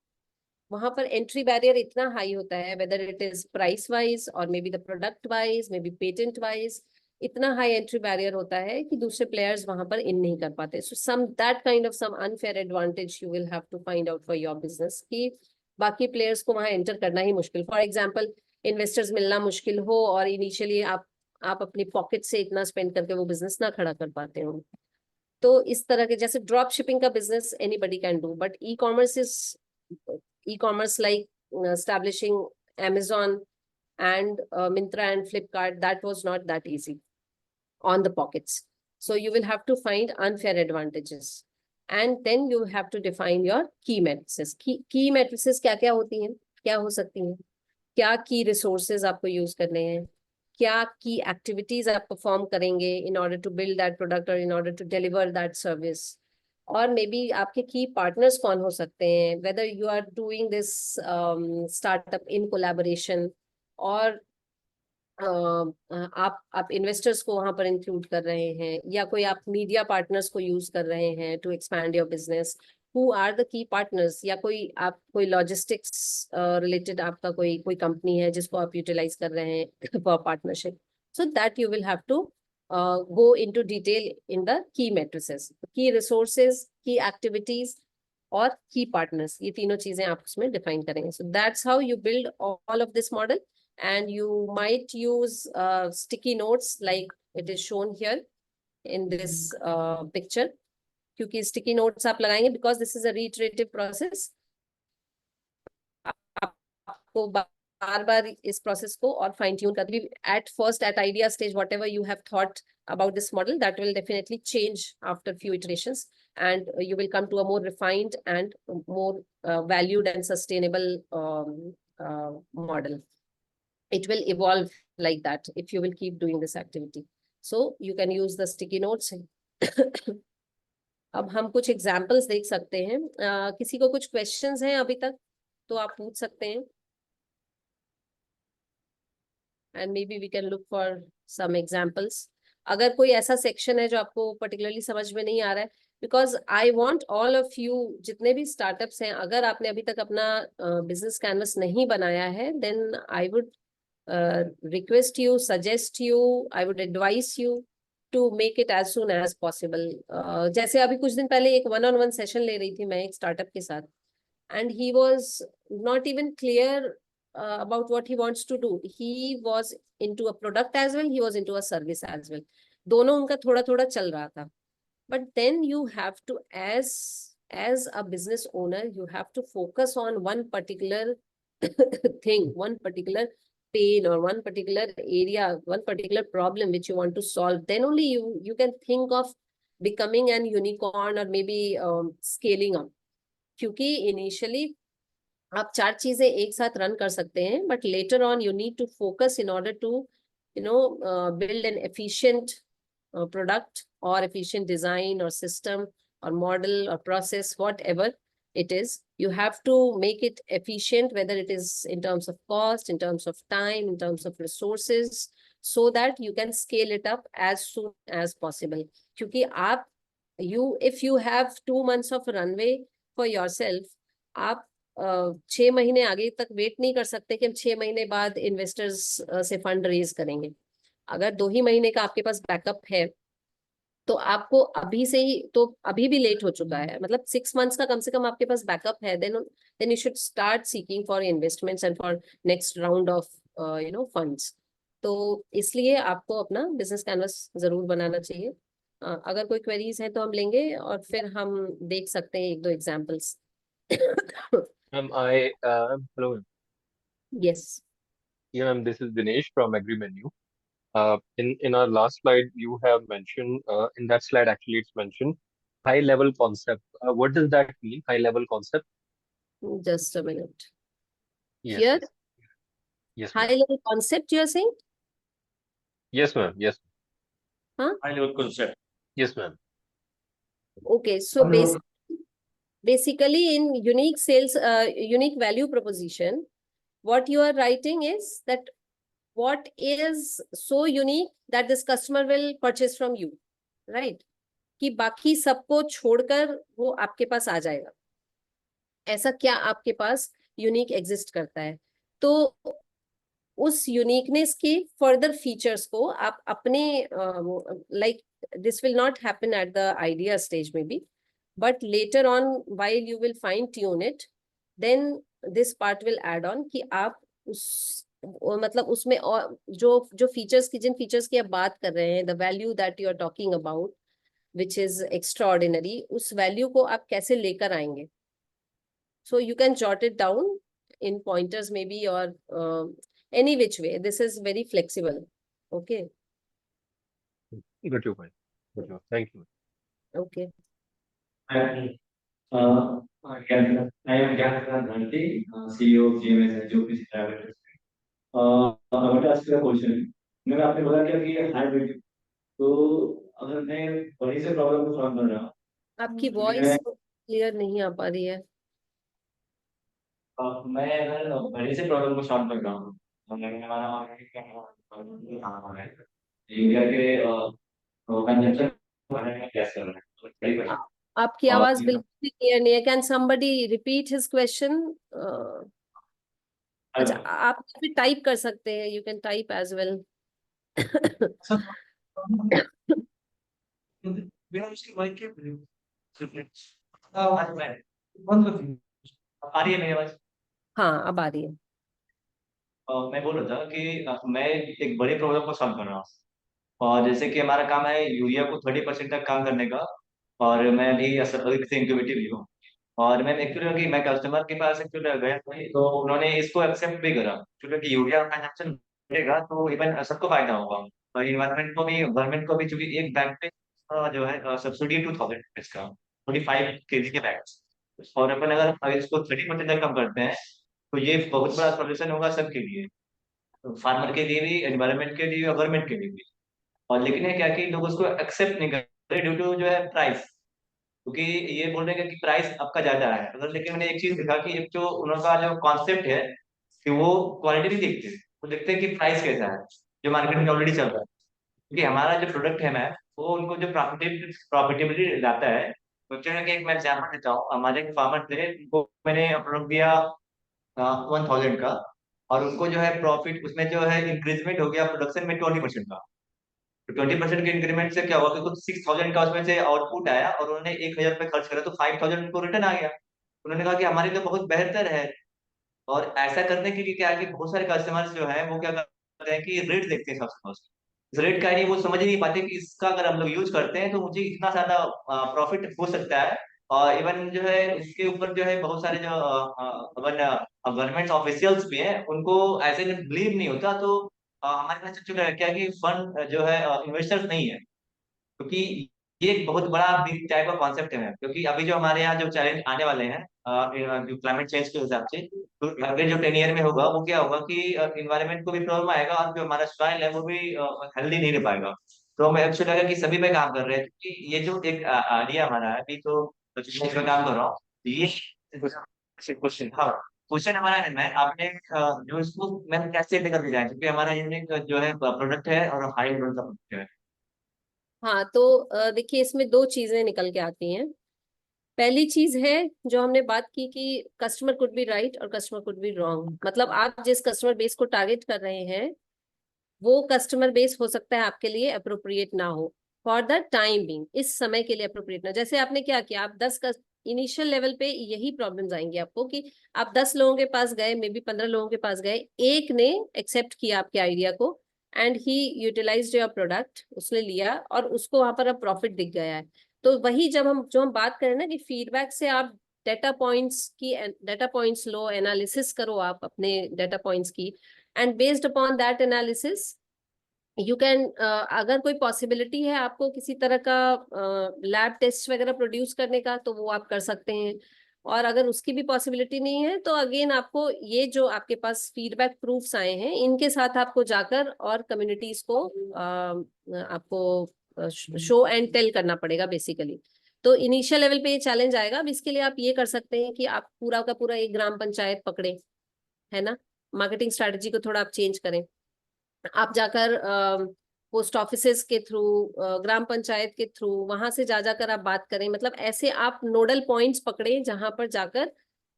वहां पर एंट्री बैरियर इतना हाई होता है, whether it is price wise और maybe the product wise, maybe patent wise, इतना हाई एंट्री बैरियर होता है कि दूसरे प्लेयर्स वहां पर इन नहीं कर पाते. So some that kind of some unfair advantage you will have to find out for your business, कि बाकी प्लेयर्स को वहां एंटर करना ही मुश्किल. फॉर एग्जाम्पल, इन्वेस्टर्स मिलना मुश्किल हो और इनिशियली आप अपनी पॉकेट से इतना स्पेंड करके वो बिजनेस ना खड़ा कर पाते हो. तो इस तरह के, जैसे ड्रॉप शिपिंग का business anybody can do, but e commerce is e-commerce like establishing Amazon and Myntra and Flipkart, that was not that easy on the pockets. So you will have to find unfair advantages, and then you have to define your key matrices. Key matrices क्या क्या होती हैं, क्या हो सकती हैं, क्या key resources आपको use करने हैं, क्या key activities आप perform करेंगे in order to build that product or in order to deliver that service. और मे बी आपके की पार्टनर्स कौन हो सकते हैं, whether you are doing this startup in collaboration, और आप इन्वेस्टर्स को वहां पर इंक्लूड कर रहे हैं, या कोई आप मीडिया पार्टनर्स को यूज कर रहे हैं to expand your business. Who are the key partners, या कोई लॉजिस्टिक्स रिलेटेड आपका कोई कंपनी है जिसको आप यूटिलाइज कर रहे हैं for partnership. So that you will have to go into detail in the key matrices, key resources, key activities और key partners. ये तीनों चीजें आप उसमें define करेंगे. So that's how you build all of this model, and you might use sticky notes like it is shown here in this picture. क्योंकि sticky notes आप लगाएंगे because this is a reiterative process. आपको बार बार इस process को और fine tune कर भी. At first, at idea stage, whatever you have thought about this model, that will definitely change after few iterations, and you will come to a more refined and more valued and sustainable model. It will evolve like that if you will keep doing this activity. So you can use the sticky notes. अब हम कुछ examples देख सकते हैं. किसी को कुछ questions हैं अभी तक तो आप पूछ सकते हैं, and maybe we can look for some examples. अगर कोई ऐसा सेक्शन है जो आपको पर्टिकुलरली समझ में नहीं आ रहा है, because I want all of you, जितने भी स्टार्टअप्स हैं, अगर आपने अभी तक अपना बिजनेस कैनवस नहीं बनाया है, then I would request you, suggest you, I would advice you to make it as soon as possible. जैसे अभी कुछ दिन पहले एक 1-on-1 सेशन ले रही थी मैं एक स्टार्टअप के साथ, and he was not even clear about what he wants to do. He was into a product as well, he was into a service as well. दोनों उनका थोड़ा थोड़ा चल रहा था. But then you have to, as a business owner, you have to focus on one particular thing, one particular pain or one particular area, one particular problem which you want to solve. Then only you can think of becoming an unicorn or maybe scaling up. क्योंकि initially आप 4 चीजें एक साथ run कर सकते हैं, but later on you need to focus in order to build an efficient product और efficient design और सिस्टम और मॉडल और process, whatever it is. You have to make it efficient, whether it is in terms of cost, in terms of time, in terms of resources, so that you can scale it up as soon as possible. क्योंकि आप if you have 2 months of runway for yourself, आप 6 महीने आगे तक wait नहीं कर सकते कि हम 6 महीने बाद इन्वेस्टर्स से फंड रेज करेंगे. अगर 2 ही महीने का आपके पास बैकअप है तो आपको अभी से ही, तो अभी भी लेट हो चुका है, मतलब 6 months का कम से कम आपके पास बैकअप है, then you should start seeking for investments and for next round of funds. तो इसलिए आपको अपना बिजनेस कैनवस जरूर बनाना चाहिए. अगर कोई क्वेरीज है तो हम लेंगे और फिर हम देख सकते हैं 1-2 examples. Hello. Yes. Yeah, ma'am, this is Dinesh from AgriMenu. in our last slide, you have mentioned, in that slide, actually, it's mentioned high level concept. What does that mean, high level concept? Just a minute. Yes, Here, yes, yes, high ma'am. level concept you are saying? Yes, ma'am. Yes, Huh? high level concept. Yes, ma'am. Okay, so Hello. basically in unique sales, unique value proposition, what you are writing is that what is so unique that this customer will purchase from you, right? कि बाकी सबको छोड़कर वो आपके पास आ जाएगा, ऐसा क्या आपके पास यूनिक एग्जिस्ट करता है? तो उस यूनिकनेस के फर्दर फीचर्स को आप अपने like this will not happen at the idea stage में बी, but later on while you will fine tune it, then this part will add on कि आप उस मतलब उसमें और जो फीचर्स की जिन फीचर्स की आप बात कर रहे हैं, the value that you are talking about which is extraordinary, उस वैल्यू को आप कैसे लेकर आएंगे? So you can jot it down in pointers maybe, or any which way. This is very flexible. Okay. Got your point. Got your. Thank you. Okay. Again, I am Gyan Gandhi, CEO of GMS and GOPC Private Limited. I want to ask you a question. मैंने आपने बोला क्या कि hybrid, तो अगर मैं बड़ी से प्रॉब्लम को सॉल्व कर रहा हूँ, आपकी वॉइस क्लियर नहीं आ पा रही है. मैं अगर बड़ी से प्रॉब्लम को सॉल्व कर रहा हूँ, तो मैंने हमारा इंडिया के कंजम्पशन बढ़ाने में कैसे करना है, तो बड़ी question। आपकी आवाज बिल्कुल भी क्लियर नहीं है. Can somebody repeat his question? अच्छा, आप भी टाइप कर सकते हैं. You can type as well. बिना उसकी माइक के बंद कर दी। आ रही है मेरी आवाज? हाँ, अब आ रही है. मैं बोल रहा था कि मैं एक बड़ी प्रॉब्लम को सॉल्व कर रहा हूँ, और जैसे कि हमारा काम है यूरिया को 30% तक काम करने का, और मैं भी अभी से इंक्यूबेटिव भी हूँ, और मैं एक्चुअली कि मैं कस्टमर के पास एक्चुअली गया था, तो उन्होंने इसको एक्सेप्ट भी करा क्योंकि यूरिया कंजप्शन बढ़ेगा तो इवन सबको फायदा होगा, और इन्वायरमेंट को भी, गवर्नमेंट को भी, चूंकि एक बैग पे जो है सब्सिडी 2000 इसका 45 kg के बैग, और अपन अगर इसको 30% तक कम करते हैं तो ये बहुत बड़ा सोल्यूशन होगा सबके लिए, फार्मर के लिए भी, एनवायरमेंट के लिए, गवर्नमेंट के लिए भी। और लेकिन ये क्या कि लोग उसको एक्सेप्ट नहीं कर रहे ड्यू टू जो है प्राइस, क्योंकि ये बोल रहे हैं कि प्राइस आपका ज्यादा है। अगर लेकिन मैंने एक चीज देखा कि एक जो उनका जो कॉन्सेप्ट है कि वो क्वालिटी नहीं देखते, वो देखते हैं कि प्राइस कैसा है जो मार्केट में ऑलरेडी चल रहा है, क्योंकि हमारा जो प्रोडक्ट है मैम, वो उनको जो प्रॉफिटेबिलिटी लाता है। तो चलिए कि एक मैं एग्जाम्पल देता हूँ, हमारे एक फार्मर थे, उनको मैंने प्रोडक्ट दिया 1000 का, और उनको जो है प्रॉफिट उसमें जो है इंक्रीजमेंट हो गया प्रोडक्शन में 20% का। तो 20% के इंक्रीमेंट से क्या हुआ कि कुछ 6000 का उसमें से आउटपुट आया, और उन्होंने 1000 रुपये खर्च करा तो 5000 उनको रिटर्न आ गया। उन्होंने कहा कि हमारे लिए बहुत बेहतर है। और ऐसा करने के लिए क्या है कि बहुत सारे कस्टमर्स जो है वो क्या करते हैं कि रेट देखते हैं सबसे फर्स्ट। इस रेट का नहीं वो समझ ही नहीं पाते कि इसका अगर हम लोग यूज करते हैं तो मुझे इतना ज्यादा प्रॉफिट हो सकता है। और इवन जो है इसके ऊपर जो है बहुत सारे जो गवर्नमेंट ऑफिशियल्स भी हैं, उनको ऐसे बिलीव नहीं होता। तो हमारे पास एक्चुअली क्या है कि फंड जो है इन्वेस्टर्स नहीं है, क्योंकि ये एक बहुत बड़ा बिग टाइप का कॉन्सेप्ट है, क्योंकि अभी जो हमारे यहाँ जो चैलेंज आने वाले हैं जो क्लाइमेट चेंज के हिसाब से, तो अगले जो 10 ईयर में होगा वो क्या होगा कि इन्वायरमेंट को भी प्रॉब्लम आएगा, और जो हमारा सॉइल है वो भी हेल्दी नहीं रह पाएगा। तो हमें एक्चुअली लगा कि सभी पे काम कर रहे हैं, क्योंकि ये जो एक आइडिया हमारा है अभी, तो जिस पे काम कर रहा हूँ ये क्वेश्चन, हाँ क्वेश्चन हमारा है, मैं आपने जो इसको मैं कैसे लेकर के जाए, क्योंकि हमारा यूनिक जो है प्रोडक्ट है और हाई लेवल का प्रोडक्ट है। हाँ, तो देखिए, इसमें दो चीजें निकल के आती हैं. पहली चीज है जो हमने बात की कि कस्टमर कुड बी राइट और कस्टमर कुड बी रॉन्ग. मतलब आप जिस कस्टमर बेस को टारगेट कर रहे हैं वो कस्टमर बेस हो सकता है आपके लिए अप्रोप्रिएट ना हो फॉर द टाइम बिंग. इस समय के लिए अप्रोप्रिएट ना. जैसे आपने क्या किया, आप 10 का इनिशियल लेवल पे यही प्रॉब्लम्स आएंगी आपको कि आप 10 लोगों के पास गए, मे बी 15 लोगों के पास गए, एक ने एक्सेप्ट किया आपके आइडिया को and he utilised your product, उसने लिया और उसको वहां पर अब प्रॉफिट दिख गया है. तो वही जब हम बात करें ना कि फीडबैक से आप डेटा पॉइंट्स लो, एनालिसिस करो आप अपने डेटा पॉइंट्स की, and based upon that analysis you can, अगर कोई पॉसिबिलिटी है आपको किसी तरह का लैब टेस्ट वगैरह प्रोड्यूस करने का, तो वो आप कर सकते हैं। और अगर उसकी भी पॉसिबिलिटी नहीं है, तो अगेन आपको ये जो आपके पास फीडबैक प्रूफ्स आए हैं, इनके साथ आपको जाकर और कम्युनिटीज को आपको शो एंड टेल करना पड़ेगा बेसिकली। तो इनिशियल लेवल पे ये चैलेंज आएगा। अब इसके लिए आप ये कर सकते हैं कि आप पूरा का पूरा एक ग्राम पंचायत पकड़े, है ना, मार्केटिंग स्ट्रेटजी को थोड़ा आप चेंज करें। आप जाकर पोस्ट ऑफिसेस के थ्रू, ग्राम पंचायत के थ्रू, वहां से जा जाकर आप बात करें। मतलब ऐसे आप नोडल पॉइंट्स पकड़े जहां पर जाकर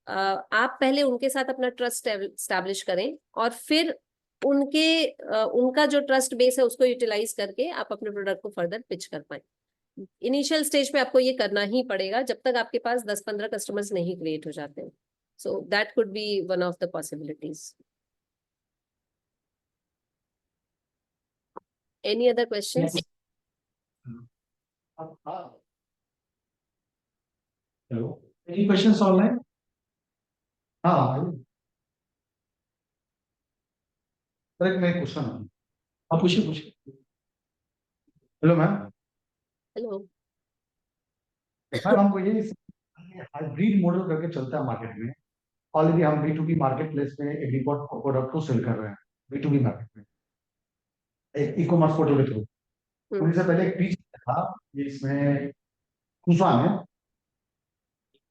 आप पहले उनके साथ अपना ट्रस्ट एस्टैब्लिश करें, और फिर उनका जो ट्रस्ट बेस है उसको यूटिलाइज करके आप अपने प्रोडक्ट को फर्दर पिच कर पाए। इनिशियल स्टेज पे आपको ये करना ही पड़ेगा जब तक आपके पास 10-15 कस्टमर्स नहीं क्रिएट हो जाते हैं। So that could B one of the possibilities. Any other questions? Hello, any questions online? हाँ, सर मैं क्वेश्चन है। आप पूछिए पूछिए। Hello ma'am. Hello. मैम हमको ये हाइब्रिड मॉडल करके चलता है मार्केट में। ऑलरेडी हम B2B मार्केट प्लेस में एग्रीकॉट प्रोडक्ट को सेल कर रहे हैं B2B मार्केट में, एक ई कॉमर्स पोर्टल के थ्रू। उनसे पहले एक पीच था जिसमें कुशवा में,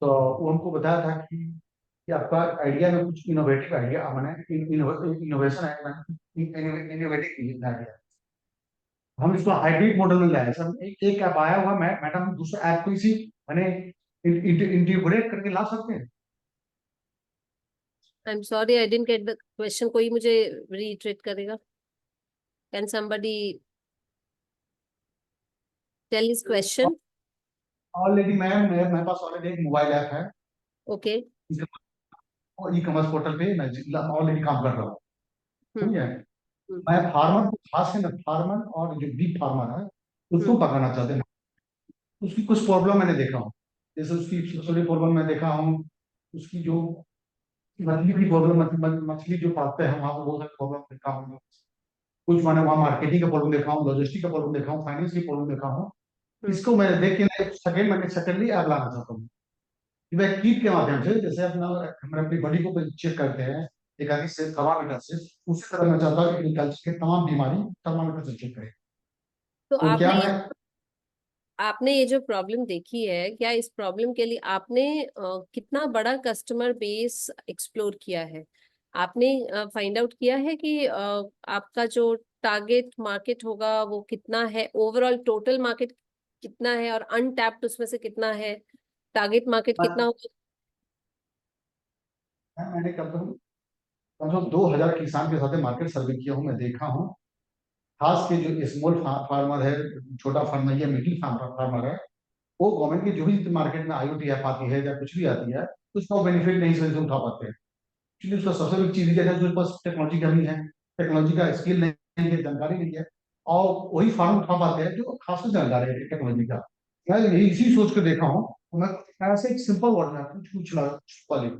तो वो हमको बताया था कि आपका आइडिया में कुछ इनोवेटिव आइडिया मैंने इनोवेशन आइडिया, हम इसको हाइब्रिड मॉडल में लाए सर। एक ऐप आया हुआ मैडम, दूसरे ऐप को इसी मैंने इंटीग्रेट करके ला सकते हैं। I'm sorry, I didn't get the question. कोई मुझे reiterate करेगा? Can somebody tell his question? Already ma'am मेरे पास ऑलरेडी एक मोबाइल ऐप है, Okay. ई कॉमर्स पोर्टल पे मैं ऑलरेडी काम कर रहा हूँ। हम्म, समझे? हम्म, मैं फार्मर को, खास कर फार्मर और जो बिग फार्मर है उसको पकड़ना चाहते हैं। उसकी कुछ प्रॉब्लम मैंने देखा हूँ, जैसे उसकी सबसे प्रॉब्लम मैं देखा हूँ, उसकी जो मछली की प्रॉब्लम, मछली जो पालते हैं वहाँ पर बहुत सारी प्रॉब्लम देखा हूँ। कुछ मैंने वहाँ मार्केटिंग का प्रॉब्लम देखा हूँ, लॉजिस्टिक का प्रॉब्लम देखा हूँ, फाइनेंस की प्रॉब्लम देखा हूँ। इसको मैंने देख के मैंने सेकेंडली ऐप लाना चाहता हूँ कि मैं कीट के माध्यम से, जैसे अपना हम अपनी बॉडी को चेक करते हैं एक आदमी से थर्मामीटर से, उसी तरह मैं चाहता हूँ एग्रीकल्चर की तमाम बीमारी थर्मामीटर से चेक करें। तो तो क्या आपने ये जो प्रॉब्लम देखी है, क्या इस प्रॉब्लम के लिए आपने कितना बड़ा कस्टमर बेस एक्सप्लोर किया है? आपने फाइंड आउट किया है कि आपका जो टारगेट मार्केट होगा वो कितना है, ओवरऑल टोटल मार्केट कितना है, और अनटैप्ड उसमें से कितना है, टारगेट मार्केट कितना होगा? मैंने कम से कम 2000 किसान के साथ मार्केट सर्वे किया हूँ, मैं देखा हूँ। खास के जो स्मॉल फार्मर है, छोटा फार्मर या मिडिल फार्मर है, वो गवर्नमेंट की जो भी मार्केट में IoT ऐप आती है या कुछ भी आती है, उसका बेनिफिट नहीं सही से उठा पाते हैं। एक्चुअली उसका सबसे बड़ी चीज है, उसके पास टेक्नोलॉजी कमी है, टेक्नोलॉजी का स्किल नहीं है, जानकारी नहीं है, और वही फार्म उठा पाते हैं जो खास जानकारी है टेक्नोलॉजी का। मैं यही इसी सोच कर देखा हूँ। मैं ऐसे एक सिंपल वर्ड में कुछ कुछ वाली,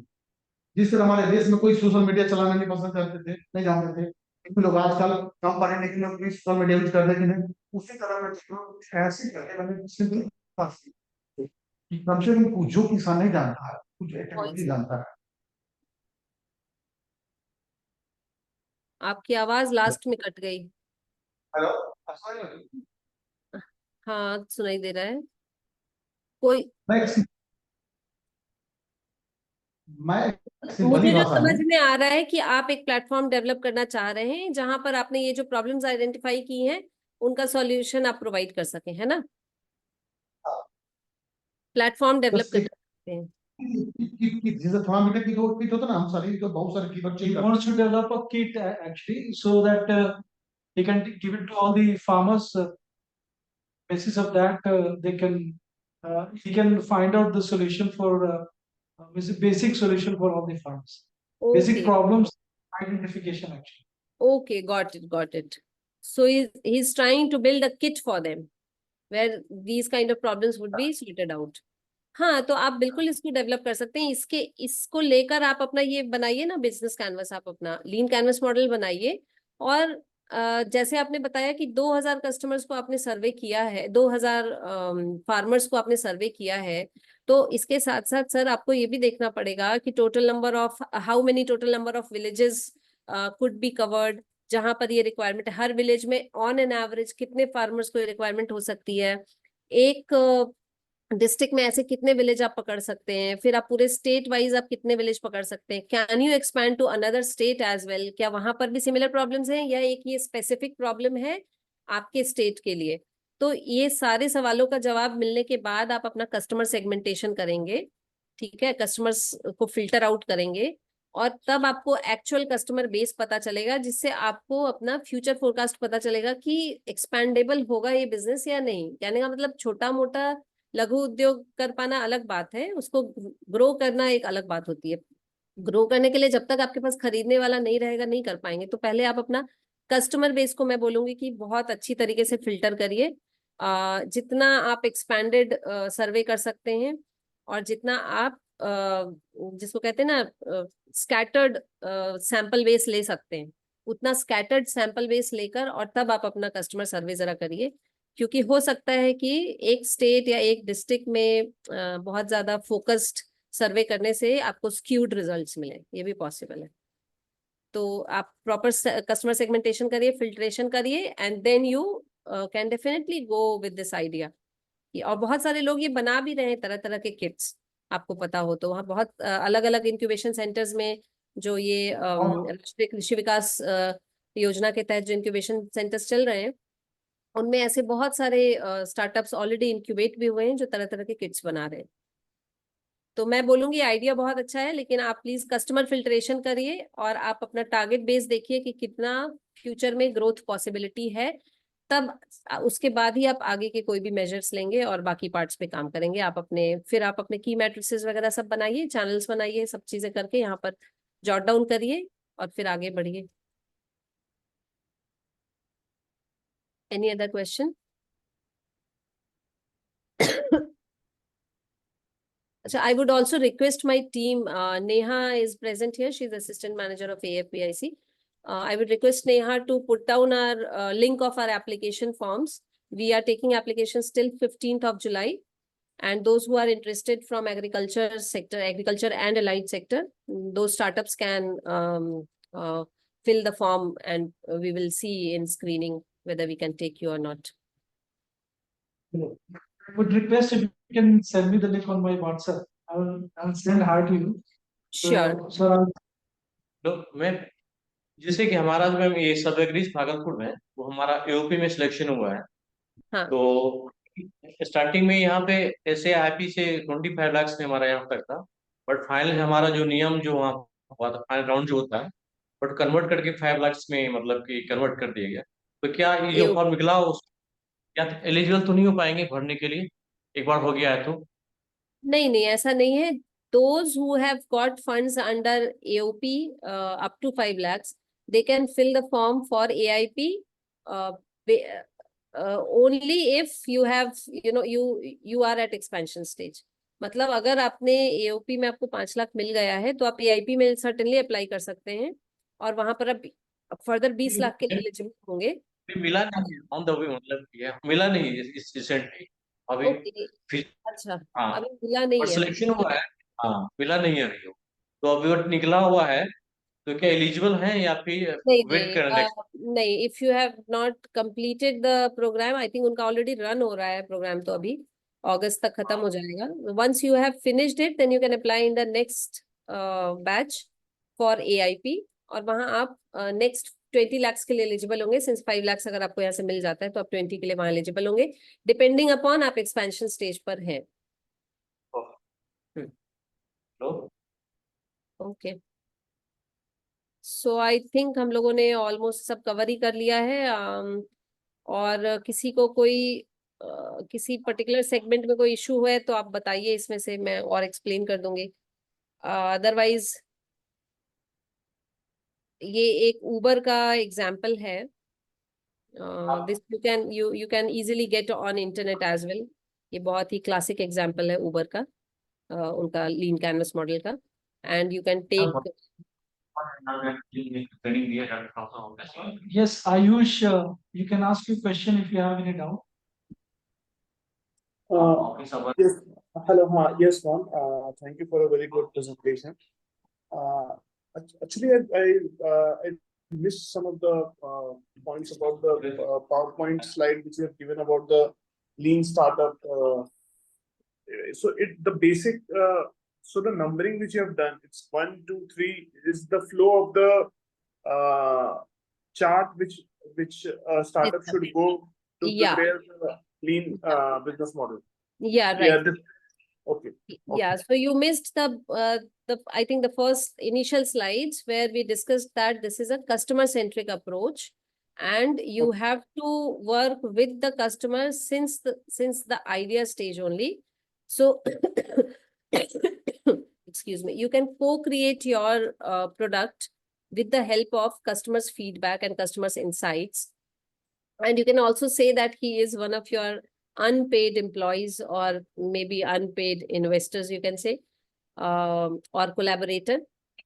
जिस तरह हमारे देश में कोई सोशल मीडिया चलाना नहीं पसंद करते थे, नहीं जानते थे, क्योंकि लोग आजकल कम पढ़े लिखे लोग भी सोशल मीडिया यूज करते हैं, उसी तरह मैं कुछ ऐसे करके मैंने सिंपल पास की कि कम से कम जो किसान नहीं जानता है कुछ टेक्नोलॉजी जानता है। आपकी आवाज लास्ट में कट गई। हेलो, हाँ, सुनाई दे रहा है। कोई, मैं सिंपली मुझे जो भाषा समझ में, में आ रहा है कि आप एक प्लेटफॉर्म डेवलप करना चाह रहे हैं जहां पर आपने ये जो प्रॉब्लम्स आइडेंटिफाई की हैं उनका सॉल्यूशन आप प्रोवाइड कर सकें, है ना? प्लेटफॉर्म डेवलप कर सकते हैं। जैसे थर्मामीटर की जो किट होता है ना, हम सारी तो बहुत सारे keyword He check wants to develop a kit actually so that he can give it to all the farmers. Basis of that, they can he can find out the solution for basic solution for all the farmers. Basic Okay, problems identification actually. okay, got it. So he's trying to build a kit for them where these kind of problems would be sorted out. हाँ, तो आप बिल्कुल इसको develop कर सकते हैं। इसको लेकर आप अपना ये बनाइए ना बिजनेस कैनवस, आप अपना लीन कैनवस मॉडल बनाइए, और जैसे आपने बताया कि 2000 कस्टमर्स को आपने सर्वे किया है, 2000 फार्मर्स को आपने सर्वे किया है, तो इसके साथ साथ सर आपको ये भी देखना पड़ेगा कि total number of how many total number of villages could be covered, जहां पर ये रिक्वायरमेंट है। हर विलेज में ऑन एन एवरेज कितने फार्मर्स को रिक्वायरमेंट हो सकती है, एक डिस्ट्रिक्ट में ऐसे कितने विलेज आप पकड़ सकते हैं, फिर आप पूरे स्टेट वाइज आप कितने विलेज पकड़ सकते हैं, can you expand to another state as well, क्या वहां पर भी सिमिलर प्रॉब्लम्स हैं या एक ये स्पेसिफिक प्रॉब्लम है आपके स्टेट के लिए। तो ये सारे सवालों का जवाब मिलने के बाद आप अपना कस्टमर सेगमेंटेशन करेंगे, ठीक है, कस्टमर्स को फिल्टर आउट करेंगे, और तब आपको एक्चुअल कस्टमर बेस पता चलेगा, जिससे आपको अपना फ्यूचर फोरकास्ट पता चलेगा कि एक्सपैंडेबल होगा ये बिजनेस या नहीं। कहने का मतलब छोटा मोटा लघु उद्योग कर पाना अलग बात है, उसको ग्रो करना एक अलग बात होती है। ग्रो करने के लिए जब तक आपके पास खरीदने वाला नहीं रहेगा नहीं कर पाएंगे। तो पहले आप अपना कस्टमर बेस को मैं बोलूंगी कि बहुत अच्छी तरीके से फिल्टर करिए। जितना आप एक्सपैंडेड सर्वे कर सकते हैं और जितना आप जिसको कहते हैं ना स्कैटर्ड सैंपल बेस ले सकते हैं, उतना स्कैटर्ड सैंपल बेस लेकर और तब आप अपना कस्टमर सर्वे जरा करिए। क्योंकि हो सकता है कि एक स्टेट या एक डिस्ट्रिक्ट में बहुत ज्यादा फोकस्ड सर्वे करने से आपको स्क्यूड रिजल्ट्स मिले, ये भी पॉसिबल है। तो आप प्रॉपर कस्टमर सेगमेंटेशन करिए, फिल्ट्रेशन करिए, and then you can definitely go with this idea. और बहुत सारे लोग ये बना भी रहे हैं तरह तरह के किट्स, आपको पता हो तो वहाँ बहुत अलग अलग इंक्यूबेशन सेंटर्स में जो ये राष्ट्रीय कृषि विकास योजना के तहत जो इंक्यूबेशन सेंटर्स चल रहे हैं, उनमें ऐसे बहुत सारे स्टार्टअप्स ऑलरेडी इंक्यूबेट भी हुए हैं जो तरह तरह के किट्स बना रहे हैं। तो मैं बोलूंगी आइडिया बहुत अच्छा है, लेकिन आप प्लीज कस्टमर फिल्ट्रेशन करिए और आप अपना टारगेट बेस देखिए कि कितना फ्यूचर में ग्रोथ पॉसिबिलिटी है, तब उसके बाद ही आप आगे के कोई भी मेजर्स लेंगे और बाकी पार्ट्स पे काम करेंगे। फिर आप अपने की मैट्रिसेस वगैरह सब बनाइए, चैनल्स बनाइए, सब चीजें करके यहाँ पर जॉट डाउन करिए और फिर आगे बढ़िए। Any other question? I would also request my team, Neha is present here. She's assistant manager of AFPIC. I would request Neha to put down our link of our application forms. We are taking applications till 15th of July. And those who are interested from agriculture sector, agriculture and allied sector, those startups can fill the form, and we will see in screening whether we can take you or not. I would request if you can send me the link on my WhatsApp. I'll send hi to you. Sure. So I'll तो ma'am जैसे कि हमारा जो ma'am ये सब agrees Bhagalpur में वो हमारा यूपी में सिलेक्शन हुआ है। हाँ। तो स्टार्टिंग में यहाँ पे ऐसे आईपी से 25 लाख से हमारा यहाँ तक था, बट फाइनल हमारा जो नियम जो वहाँ हुआ था, फाइनल राउंड जो होता है, बट कन्वर्ट करके 5 लाख में मतलब कि कन्वर्ट कर दिया गया। तो क्या ये जो फॉर्म निकला उस क्या एलिजिबल तो नहीं हो पाएंगे भरने के लिए, एक बार हो गया है तो? नहीं, ऐसा नहीं है। Those who have got funds under AOP up to 5 lakhs, they can fill the form for AIP only if you have, you are at expansion stage. मतलब अगर आपने AOP में आपको 5 लाख मिल गया है तो आप AIP में certainly अप्लाई कर सकते हैं और वहां पर आप फर्दर 20 लाख के लिए एलिजिबल होंगे। मिला नहीं ऑन द वे, मतलब ये मिला नहीं इस रिसेंटली अभी। Okay, अच्छा, हाँ, अभी मिला नहीं और है। सिलेक्शन हुआ है। हाँ, मिला नहीं है अभी। तो अभी वो निकला हुआ है, तो क्या एलिजिबल है या फिर वेट करना नेक्स्ट? नहीं, if you have not completed the programme, I think उनका ऑलरेडी रन हो रहा है प्रोग्राम, तो अभी अगस्त तक खत्म हो जाएगा। Once you have finished it then you can apply in the next batch for AIP, और वहां आप नेक्स्ट 20 lakhs के लिए एलिजिबल होंगे। सिंस 5 lakhs अगर आपको यहाँ से मिल जाता है तो आप 20 के लिए वहां एलिजिबल होंगे, डिपेंडिंग अपॉन आप एक्सपेंशन स्टेज पर हैं। ओके, सो आई थिंक हम लोगों ने ऑलमोस्ट सब कवर ही कर लिया है। और किसी को कोई किसी पर्टिकुलर सेगमेंट में कोई इशू है तो आप बताइए, इसमें से मैं और एक्सप्लेन कर दूंगी। अदरवाइज ये एक उबर का एग्जाम्पल है। This you can easily get on internet as well. ये बहुत ही क्लासिक एग्जाम्पल है उबर का, उनका लीन कैनवस मॉडल का, and you can take training दिया जाता है। Yes, Ayush, you can ask your question if you have any doubt. Office hour Yes, hello, yes, ma'am. Thank you for a very good presentation. Uh, Actually, I missed some of the points about the PowerPoint slide which you have given about the lean startup. So the basic, so the numbering which you have done, it's 1, 2, 3 is the flow of the chart which startup should go to Yeah. prepare the lean business model. Yeah, right. Yeah, okay. Yeah, so you missed I think the first initial slides where we discussed that this is a customer-centric approach, and you have to work with the customer since the idea stage only. So, excuse me, you can co-create your product with the help of customers' feedback and customers' insights. And you can also say that he is one of your unpaid employees or maybe unpaid investors, you can say, or collaborator,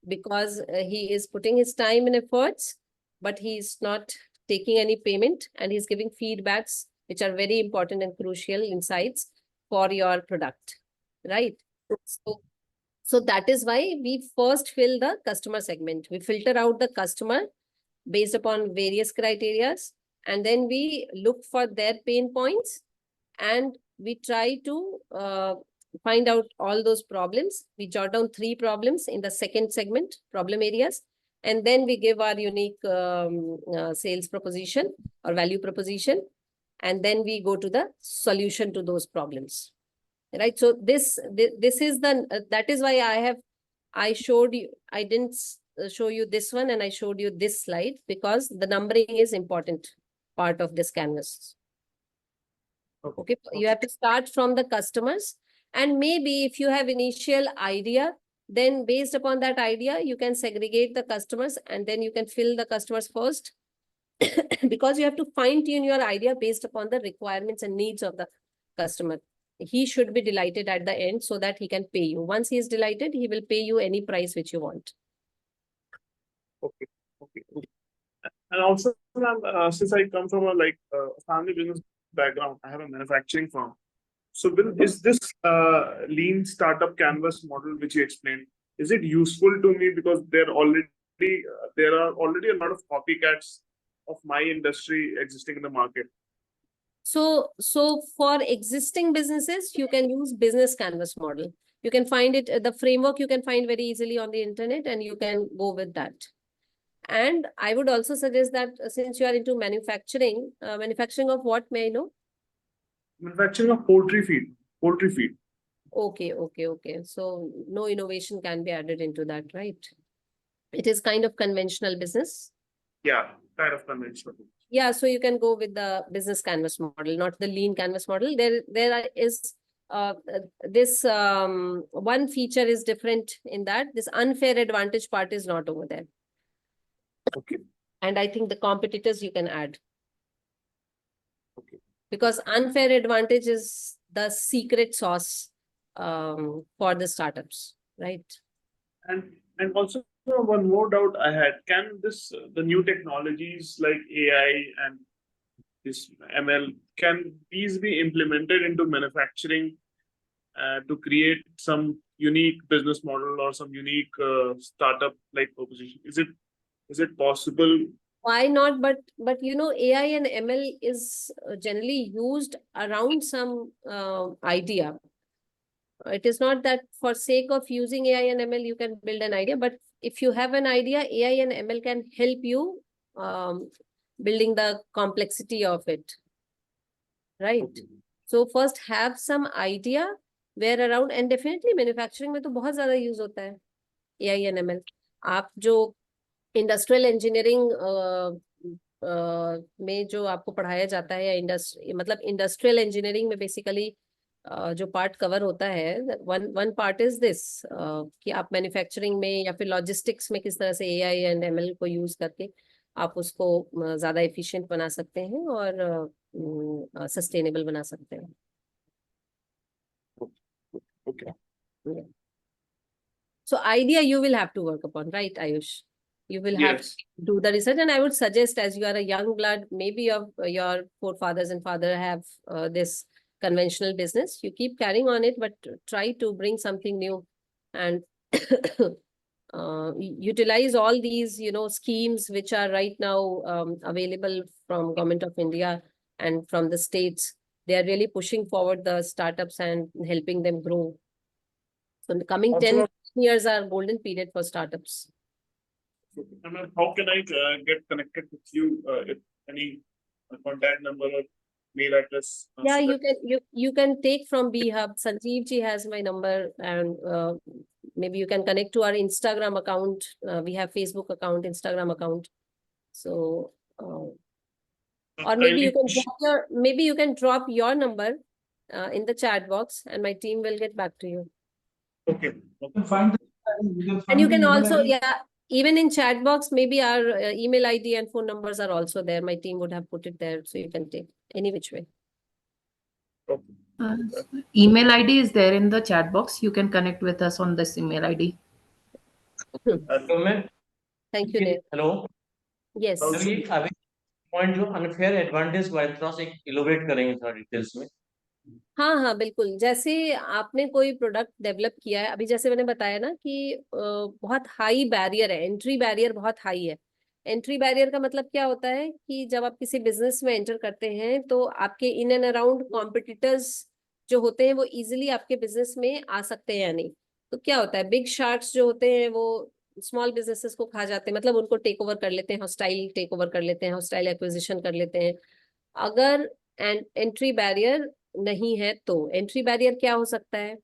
because he is putting his time and efforts, but he is not taking any payment, and he's giving feedbacks, which are very important and crucial insights for your product, right? So that is why we first fill the customer segment. We filter out the customer based upon various criteria, and then we look for their pain points, and we try to find out all those problems. We jot down 3 problems in the second segment, problem areas, and then we give our unique sales proposition or value proposition, and then we go to the solution to those problems, right? So this is that is why I showed you, I didn't show you this one, and I showed you this slide, because the numbering is important part of this canvas. Okay, you have to start from the customers, and maybe if you have initial idea, then based upon that idea, you can segregate the customers, and then you can fill the customers first, because you have to fine tune your idea based upon the requirements and needs of the customer. He should be delighted at the end so that he can pay you. Once he is delighted, he will pay you any price which you want. Okay. And also, ma'am, since I come from a family business background, I have a manufacturing firm. So, is this lean startup canvas model which you explained, is it useful to me, because there are already a lot of copycats of my industry existing in the market? So for existing businesses, you can use business canvas model. You can find it, the framework you can find very easily on the internet, and you can go with that. And I would also suggest that since you are into manufacturing, manufacturing of what, may I know? Manufacturing of poultry feed. Okay. So no innovation can be added into that, right? It is kind of conventional business. Yeah, kind of conventional. Yeah, so you can go with the business canvas model, not the lean canvas model. There is this one feature is different in that this unfair advantage part is not over there. Okay. And I think the competitors you can add. Okay. Because unfair advantage is the secret sauce for the startups, right? And also one more doubt I had: can the new technologies like AI and this ML, can these be implemented into manufacturing to create some unique business model or some unique startup like proposition? Is it possible? Why not? But you know, AI and ML is generally used around some idea. It is not that for sake of using AI and ML, you can build an idea, but if you have an idea, AI and ML can help you building the complexity of it, right? Okay. So first have some idea where around, and definitely manufacturing में तो बहुत ज़्यादा use होता है AI and ML. आप जो industrial engineering में जो आपको पढ़ाया जाता है, या मतलब इंडस्ट्रियल इंजीनियरिंग में बेसिकली जो पार्ट कवर होता है, वन पार्ट इज दिस कि आप मैन्युफैक्चरिंग में या फिर लॉजिस्टिक्स में किस तरह से AI एंड ML को यूज करके आप उसको ज्यादा एफिशिएंट बना सकते हैं और सस्टेनेबल बना सकते हैं. Okay. Yeah. So idea you will have to work upon, right, Ayush? You will have Yes. to do the research, and I would suggest, as you are a young blood, maybe your forefathers and father have this conventional business. You keep carrying on it, but try to bring something new and utilize all these, schemes which are right now available from Government of India and from the states. They are really pushing forward the startups and helping them grow. So the coming Also, 10 years are golden period for startups. and ma'am, how can I get connected with you? If any contact number or mail address? Yeah, so you can take from B Hub. Sanjeev ji has my number, and maybe you can connect to our Instagram account. We have Facebook account, Instagram account. So, or maybe you can drop your number in the chat box, and my team will get back to you. Okay. You can find And you the can email also, ID. yeah, even in chat box, maybe our email ID and phone numbers are also there. My team would have put it there, so you can take any which way. Email ID is there in the chat box. You can connect with us on this email ID. तो मैं Thank you, Neil. Hello Yes. अभी point जो unfair advantage को थोड़ा सा elaborate करेंगे थोड़ा details में। हाँ हाँ बिल्कुल। जैसे आपने कोई प्रोडक्ट डेवलप किया है, अभी जैसे मैंने बताया ना कि बहुत हाई बैरियर है, एंट्री बैरियर बहुत हाई है। एंट्री बैरियर का मतलब क्या होता है कि जब आप किसी बिजनेस में एंटर करते हैं तो आपके इन एंड अराउंड कॉम्पिटिटर्स जो होते हैं वो इजिली आपके बिजनेस में आ सकते हैं या नहीं। तो क्या होता है, बिग शार्क्स जो होते हैं वो स्मॉल बिजनेसेस को खा जाते हैं, मतलब उनको टेक ओवर कर लेते हैं, हॉस्टाइल टेक ओवर कर लेते हैं, हॉस्टाइल एक्विजिशन कर लेते हैं। अगर एंट्री बैरियर नहीं है तो एंट्री बैरियर क्या हो सकता है,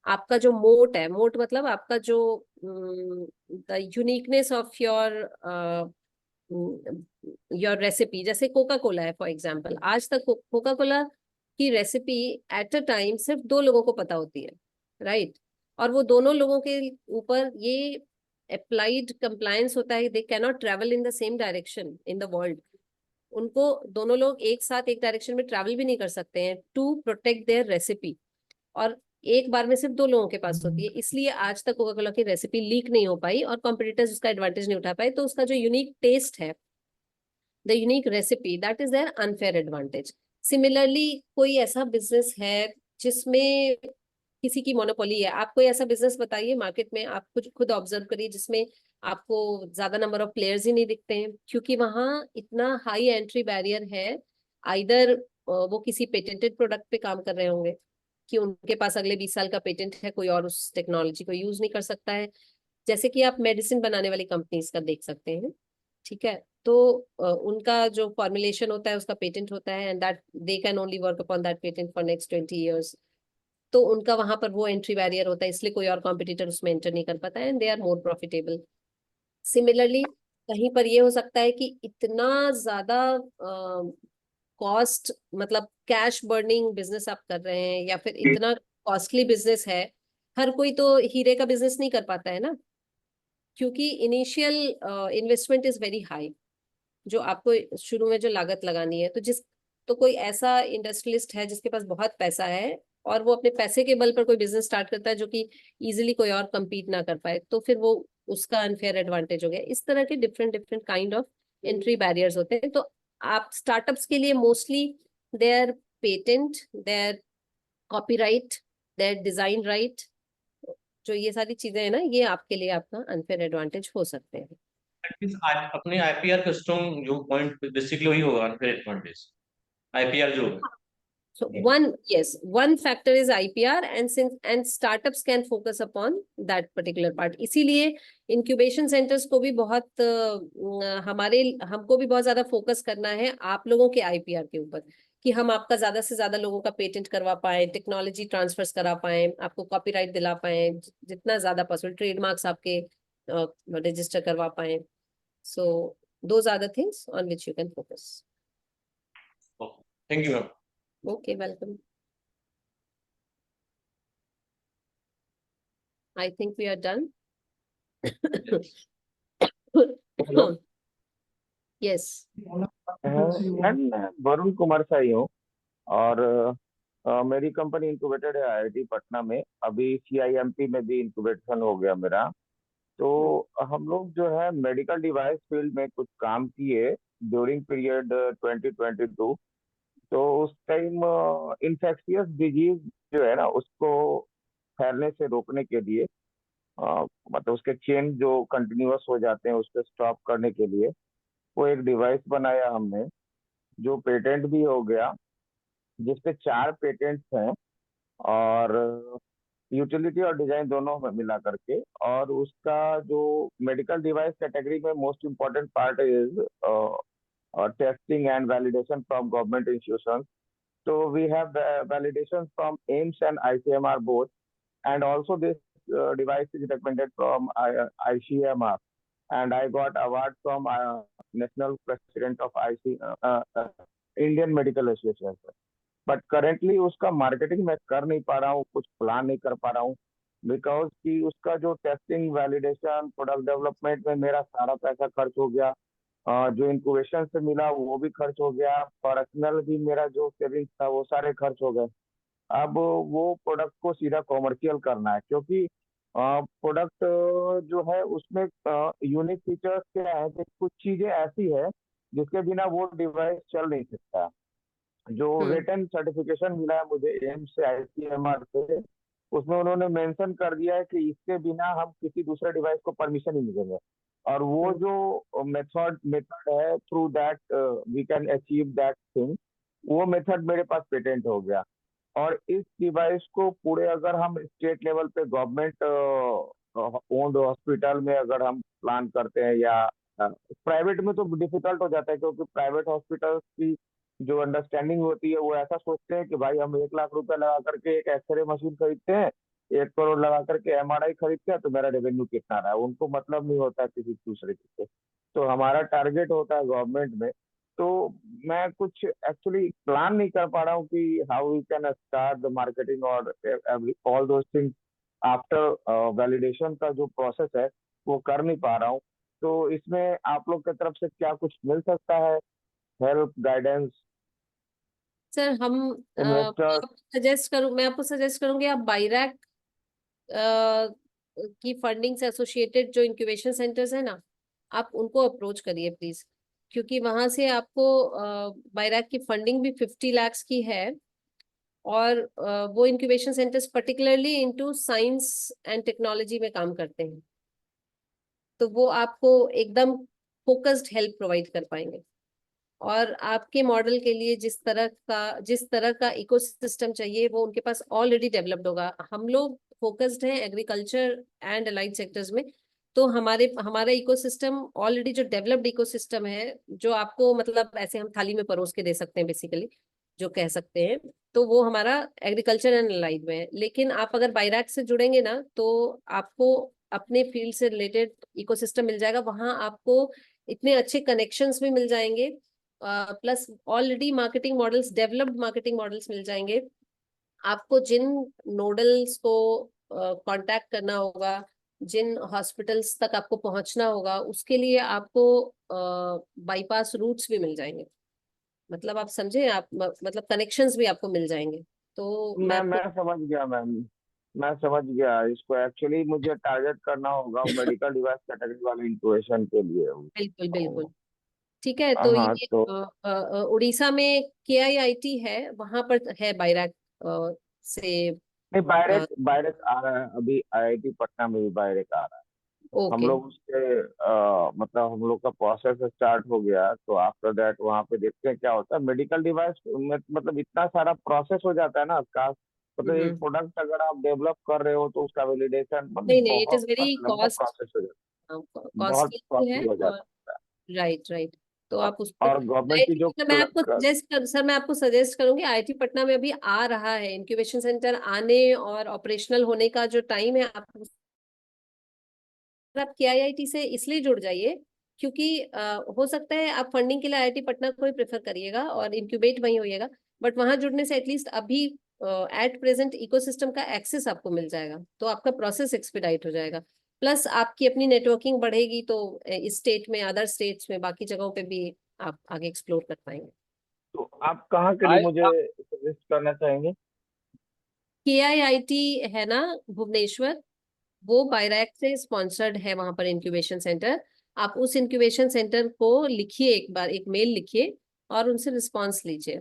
आपका जो मोट है, मोट मतलब आपका जो the uniqueness of your recipe. जैसे कोका कोला है फॉर एग्जांपल, आज तक कोका कोला की रेसिपी एट अ टाइम सिर्फ 2 लोगों को पता होती है, राइट? और वो दोनों लोगों के ऊपर ये अप्लाइड कंप्लायंस होता है, they can not travel in the same direction in the world. उनको दोनों लोग एक साथ एक डायरेक्शन में ट्रैवल भी नहीं कर सकते हैं टू प्रोटेक्ट देयर रेसिपी, और एक बार में सिर्फ 2 लोगों के पास होती है। इसलिए आज तक कोका कोला की रेसिपी लीक नहीं हो पाई और कॉम्पिटिटर्स उसका एडवांटेज नहीं उठा पाए। तो उसका जो यूनिक टेस्ट है, the unique recipe, that is their unfair advantage. Similarly कोई ऐसा बिजनेस है जिसमें किसी की मोनोपोली है, आप कोई ऐसा बिजनेस बताइए मार्केट में, आप कुछ खुद ऑब्जर्व करिए जिसमें आपको ज्यादा नंबर ऑफ प्लेयर्स ही नहीं दिखते हैं, क्योंकि वहां इतना हाई एंट्री बैरियर है। आइदर वो किसी पेटेंटेड प्रोडक्ट पे काम कर रहे होंगे कि उनके पास अगले 20 साल का पेटेंट है, कोई और उस टेक्नोलॉजी को यूज नहीं कर सकता है। जैसे कि आप मेडिसिन बनाने वाली कंपनीज का देख सकते हैं, ठीक है? तो उनका जो फॉर्मुलेशन होता है उसका पेटेंट होता है, and that they can only work upon that patent for next 20 years. तो उनका वहां पर वो एंट्री बैरियर होता है, इसलिए कोई और कॉम्पिटिटर उसमें एंटर नहीं कर पाता है, and they are more profitable. Similarly कहीं पर ये हो सकता है कि इतना ज्यादा कॉस्ट, मतलब कैश बर्निंग बिजनेस आप कर रहे हैं, या फिर इतना कॉस्टली बिजनेस है, हर कोई तो हीरे का बिजनेस नहीं कर पाता है ना, क्योंकि initial investment is very high, जो आपको शुरू में जो लागत लगानी है। तो कोई ऐसा इंडस्ट्रियलिस्ट है जिसके पास बहुत पैसा है और वो अपने पैसे के बल पर कोई बिजनेस स्टार्ट करता है जो कि इजीली कोई और compete ना कर पाए, तो फिर वो उसका अनफेयर एडवांटेज हो गया। इस तरह के different different kind of entry barriers होते हैं। तो आप स्टार्टअप्स के लिए mostly their patent, their copyright, their design right, जो ये सारी चीजें हैं ना, ये आपके लिए आपका अनफेयर एडवांटेज हो सकते हैं। अपने आईपीआर का स्ट्रॉन्ग जो पॉइंट बेसिकली वही होगा अनफेयर एडवांटेज, आईपीआर जो So one factor is IPR, and startups can focus upon that particular part. इसीलिए incubation centers को भी हमको भी बहुत ज्यादा फोकस करना है आप लोगों के IPR के ऊपर, कि हम आपका ज्यादा से ज्यादा लोगों का पेटेंट करवा पाए, टेक्नोलॉजी ट्रांसफर्स करा पाए, आपको कॉपीराइट दिला पाए, जितना ज्यादा पॉसिबल ट्रेडमार्क्स आपके रजिस्टर करवा पाए। So those are the things on which you can focus. Thank you ma'am. Okay, welcome. I think we are done. Yes. मैं वरुण कुमार साई हूँ और मेरी कंपनी इंक्यूबेटेड है IIT पटना में। अभी CIMT में भी इंक्यूबेशन हो गया मेरा। तो हम लोग जो है मेडिकल डिवाइस फील्ड में कुछ काम किए ड्यूरिंग पीरियड 2022। तो उस टाइम इन्फेक्शियस डिजीज जो है ना उसको फैलने से रोकने के लिए मतलब उसके चेन जो कंटिन्यूअस हो जाते हैं उसको स्टॉप करने के लिए वो एक डिवाइस बनाया हमने, जो पेटेंट भी हो गया, जिसपे 4 पेटेंट्स हैं और यूटिलिटी और डिजाइन दोनों में मिला करके। और उसका जो मेडिकल डिवाइस कैटेगरी में most important part is testing and validation from government institutions. So we have validation from AIMS and ICMR both, and also this device is recommended from ICMR, and I got award from National President of Indian Medical Association. But currently उसका marketing मैं कर नहीं पा रहा हूँ, कुछ plan नहीं कर पा रहा हूँ, बिकॉज कि उसका जो टेस्टिंग वैलिडेशन प्रोडक्ट डेवलपमेंट में मेरा सारा पैसा खर्च हो गया, जो इंक्यूबेशन से मिला वो भी खर्च हो गया, पर्सनल भी मेरा जो सेविंग्स था वो सारे खर्च हो गए। अब वो प्रोडक्ट को सीधा कॉमर्शियल करना है, क्योंकि प्रोडक्ट जो है उसमें यूनिक फीचर्स क्या है कि कुछ चीजें ऐसी है जिसके बिना वो डिवाइस चल नहीं सकता। जो रिटन सर्टिफिकेशन मिला है मुझे एम्स से ICMR से, उसमें उन्होंने मेंशन कर दिया है कि इसके बिना हम किसी दूसरे डिवाइस को परमिशन ही नहीं देंगे। और वो जो मेथड है through that we can achieve that thing, वो मेथड मेरे पास पेटेंट हो गया। और इस डिवाइस को पूरे अगर हम स्टेट लेवल पे गवर्नमेंट ओन्ड हॉस्पिटल में अगर हम प्लान करते हैं या प्राइवेट में तो डिफिकल्ट हो जाता है, क्योंकि प्राइवेट हॉस्पिटल की जो अंडरस्टैंडिंग होती है वो ऐसा सोचते हैं कि भाई हम 1 लाख रुपए लगा करके एक एक्सरे मशीन खरीदते हैं, 1 करोड़ लगा करके MRI खरीदते हैं, तो मेरा रेवेन्यू कितना रहा है, उनको मतलब नहीं होता किसी दूसरे से। तो हमारा टारगेट होता है गवर्नमेंट में। तो मैं कुछ एक्चुअली प्लान नहीं कर पा रहा हूँ कि how we can start the marketing और all those things after validation का जो प्रोसेस है वो कर नहीं पा रहा हूँ। तो इसमें आप लोग की तरफ से क्या कुछ मिल सकता है, हेल्प, गाइडेंस, सर हम इन्वेस्टर? मैं आपको सजेस्ट करूंगी आप बायरैक की फंडिंग से एसोसिएटेड जो इंक्यूबेशन सेंटर्स है ना, आप उनको अप्रोच करिए प्लीज, क्योंकि वहां से आपको बायरैक की फंडिंग भी 50 लाख की है। और वो incubation centres particularly into science and technology में काम करते हैं, तो वो आपको एकदम फोकस्ड हेल्प प्रोवाइड कर पाएंगे। और आपके मॉडल के लिए जिस तरह का इकोसिस्टम चाहिए वो उनके पास ऑलरेडी डेवलप्ड होगा। हम लोग फोकस्ड हैं एग्रीकल्चर एंड अलाइड सेक्टर्स में, तो हमारा इकोसिस्टम ऑलरेडी जो डेवलप्ड इकोसिस्टम है, जो आपको मतलब ऐसे हम थाली में परोस के दे सकते हैं बेसिकली, जो कह सकते हैं, तो वो हमारा एग्रीकल्चर एंड अलाइड में है। लेकिन आप अगर बायरैक से जुड़ेंगे ना, तो आपको अपने फील्ड से रिलेटेड इकोसिस्टम मिल जाएगा, वहां आपको इतने अच्छे कनेक्शंस भी मिल जाएंगे, plus already developed marketing models मिल जाएंगे। आपको जिन नोडल्स को कांटेक्ट करना होगा, जिन हॉस्पिटल्स तक आपको पहुंचना होगा, उसके लिए आपको बाईपास रूट्स भी मिल जाएंगे। मतलब आप समझे, आप मतलब कनेक्शंस भी आपको मिल जाएंगे। तो मैं समझ गया मैम, मैं समझ गया। इसको एक्चुअली मुझे टारगेट करना होगा मेडिकल डिवाइस कैटेगरी वाले इंक्यूबेशन के लिए। बिल्कुल बिल्कुल ठीक है। तो हाँ ये तो उड़ीसा में KIIT है, वहां पर है बायरैक से। नहीं, बायरेक आ रहा है अभी, IIT पटना में भी बायरेक आ रहा है। हम ओके, लोग उसके मतलब हम लोग का प्रोसेस स्टार्ट हो गया, तो आफ्टर दैट वहाँ पे देखते हैं क्या होता है। मेडिकल डिवाइस में मतलब इतना सारा प्रोसेस हो जाता है ना का, मतलब एक प्रोडक्ट अगर आप डेवलप कर रहे हो तो उसका वैलिडेशन मतलब नहीं इट बहुत इज वेरी लंबा प्रोसेस हो जाता है, बहुत कॉस्टली भी है। कॉस्टली हो और जाता है। राइट, तो और आप उसको और गवर्नमेंट की जो मैं आपको सजेस्ट करूंगी, IIT पटना में अभी आ रहा है इंक्यूबेशन सेंटर आने और ऑपरेशनल होने का जो टाइम है, आप KIIT से इसलिए जुड़ जाइए क्योंकि हो सकता है आप फंडिंग के लिए IIT पटना को ही प्रेफर करिएगा और इंक्यूबेट वहीं होइएगा, बट वहां जुड़ने से एटलीस्ट अभी एट प्रेजेंट इकोसिस्टम का एक्सेस आपको मिल जाएगा, तो आपका प्रोसेस एक्सपीडाइट हो जाएगा। प्लस आपकी अपनी नेटवर्किंग बढ़ेगी, तो इस स्टेट में, अदर स्टेट्स में, बाकी जगहों पे भी आप आगे एक्सप्लोर कर पाएंगे। तो आप कहाँ के लिए मुझे सजेस्ट करना चाहेंगे? KIIT है ना भुवनेश्वर, वो बायरैक से स्पॉन्सर्ड है वहां पर इंक्यूबेशन सेंटर। आप उस इंक्यूबेशन सेंटर को लिखिए, एक बार एक मेल लिखिए और उनसे रिस्पॉन्स लीजिए।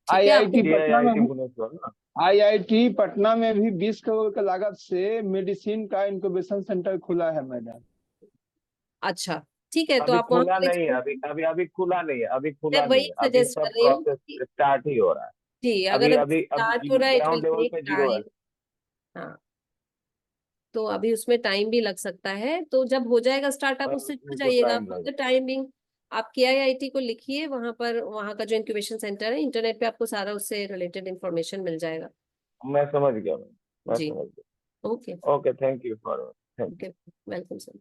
ठीक है, आईआईटी आपको पटना में आईआईटी भी भुवनेश्वर ना। आईआईटी पटना में भी 20 करोड़ की लागत से मेडिसिन का इंक्यूबेशन सेंटर खुला है मैडम। अच्छा ठीक है, तो अभी आप वहां खुला पर नहीं है, अभी खुला नहीं है, अभी खुला मैं नहीं वही है, अभी सजेस्ट कर सब रही हूँ प्रोसेस कि स्टार्ट ही हो रहा है। जी, अभी अगर अभी स्टार्ट अभी हो रहा है it will ground level tech पे जीरो है। टाइम। हाँ, तो अभी उसमें टाइम भी लग सकता है, तो जब हो जाएगा स्टार्ट आप उससे जुड़ उसमें तो जाइएगा। टाइम फॉर लगेगा। द टाइमिंग आप KIIT को लिखिए, वहां पर वहां का जो इंक्यूबेशन सेंटर है, इंटरनेट पे आपको सारा उससे रिलेटेड इंफॉर्मेशन मिल जाएगा। मैं समझ गया, मैं जी, समझ गया। Okay okay, thank you for okay, welcome sir.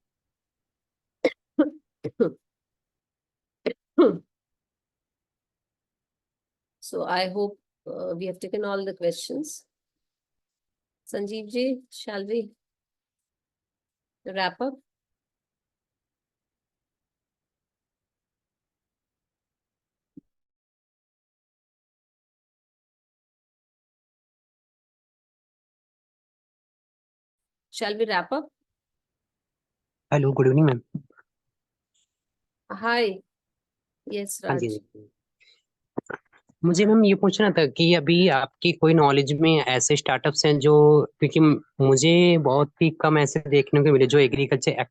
So I hope we have taken all the questions. Sanjeev ji, shall we wrap up? Shall we wrap up? Hello, good evening ma'am. Hi. Yes, हाँ जी Raj. जी। मुझे ma'am ये पूछना था कि अभी आपकी कोई knowledge में ऐसे स्टार्टअप्स हैं जो, क्योंकि मुझे बहुत ही कम ऐसे देखने को मिले जो एग्रीकल्चर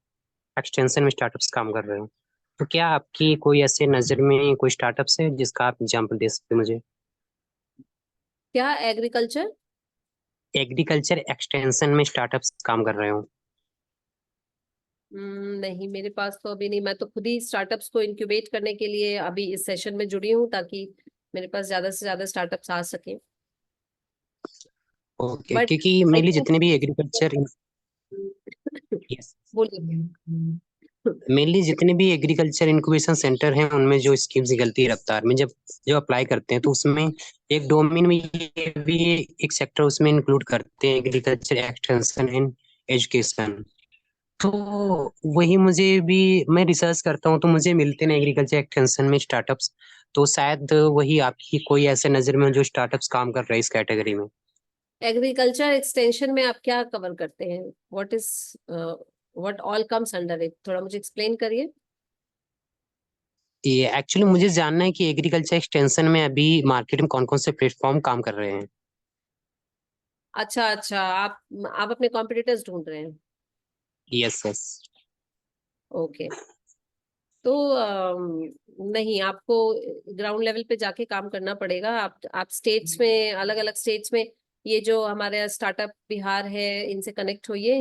एक्सटेंशन में स्टार्टअप्स काम कर रहे हो। तो क्या आपकी कोई ऐसे नज़र में कोई स्टार्टअप्स है जिसका आप एग्जांपल दे सकते हैं मुझे? क्या एग्रीकल्चर? एग्रीकल्चर एक्सटेंशन में स्टार्टअप्स काम कर रहे हो? नहीं, मेरे पास तो अभी नहीं। मैं तो खुद ही स्टार्टअप्स को इंक्यूबेट करने के लिए अभी इस सेशन में जुड़ी हूँ, ताकि मेरे पास ज्यादा से ज्यादा स्टार्टअप्स आ सके। ओके, बट क्योंकि आई मेनली थिंक जितने भी एग्रीकल्चर बोलिए। मेनली जितने भी एग्रीकल्चर इंक्यूबेशन सेंटर हैं उनमें जो स्कीम्स निकलती है रफ्तार में, जब अप्लाई करते हैं तो उसमें एक डोमेन में ये भी एक सेक्टर उसमें इंक्लूड करते हैं, एग्रीकल्चर एक्सटेंशन एंड एजुकेशन। तो वही मुझे भी, मैं रिसर्च करता हूँ तो मुझे मिलते हैं एग्रीकल्चर एक्सटेंशन में स्टार्टअप्स। तो शायद वही आपकी कोई ऐसे नज़र में जो स्टार्टअप्स काम कर रहे हैं इस कैटेगरी में। एग्रीकल्चर एक्सटेंशन में आप क्या कवर करते हैं? What all comes under it? थोड़ा मुझे एक्सप्लेन करिए। ये एक्चुअली मुझे जानना है कि एग्रीकल्चर एक्सटेंशन में अभी मार्केट में कौन कौन से प्लेटफॉर्म काम कर रहे हैं। अच्छा अच्छा, आप अपने कॉम्पिटिटर्स ढूंढ रहे हैं? Yes yes. ओके, तो नहीं, आपको ग्राउंड लेवल पे जाके काम करना पड़ेगा। आप स्टेट्स में, अलग अलग स्टेट्स में, ये जो हमारे स्टार्टअप बिहार है, इनसे कनेक्ट होइए,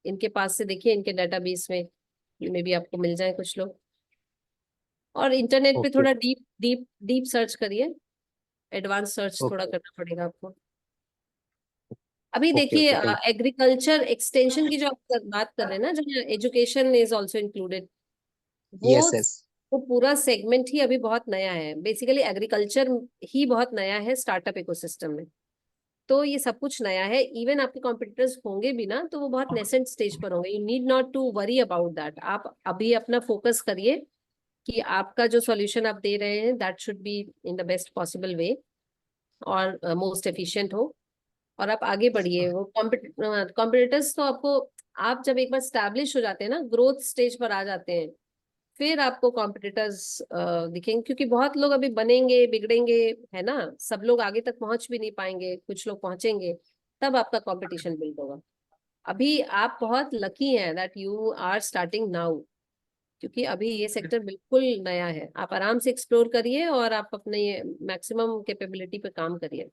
इनके पास से देखिए, इनके डेटाबेस में भी आपको मिल जाए कुछ लोग। और इंटरनेट पे ओके थोड़ा डीप डीप डीप सर्च करिए, एडवांस सर्च थोड़ा ओके करना पड़ेगा आपको। अभी ओके देखिए, ओके, थैंक एग्रीकल्चर एक्सटेंशन की जो आप बात कर रहे हैं ना, जहाँ education is also included, you. वो यस यस। वो पूरा सेगमेंट ही अभी बहुत नया है। बेसिकली एग्रीकल्चर ही बहुत नया है स्टार्टअप इकोसिस्टम में। तो ये सब कुछ नया है। इवन आपके कॉम्पिटिटर्स होंगे भी ना, तो वो बहुत नेसेंट स्टेज पर होंगे। You need not to worry about that. आप अभी अपना फोकस करिए कि आपका जो सॉल्यूशन आप दे रहे हैं, that should be in the best possible way और मोस्ट एफिशिएंट हो, और आप आगे बढ़िए। वो कॉम्पिटिटर्स तो आपको, आप जब एक बार स्टैब्लिश हो जाते हैं ना, ग्रोथ स्टेज पर आ जाते हैं, फिर आपको कॉम्पिटिटर्स दिखेंगे। क्योंकि बहुत लोग अभी बनेंगे, बिगड़ेंगे, है ना, सब लोग आगे तक पहुंच भी नहीं पाएंगे, कुछ लोग पहुंचेंगे, तब आपका कंपटीशन बिल्ड होगा। अभी आप बहुत लकी हैं that you are starting now, क्योंकि अभी ये सेक्टर बिल्कुल नया है। आप आराम से एक्सप्लोर करिए और आप अपने मैक्सिमम कैपेबिलिटी पे काम करिए।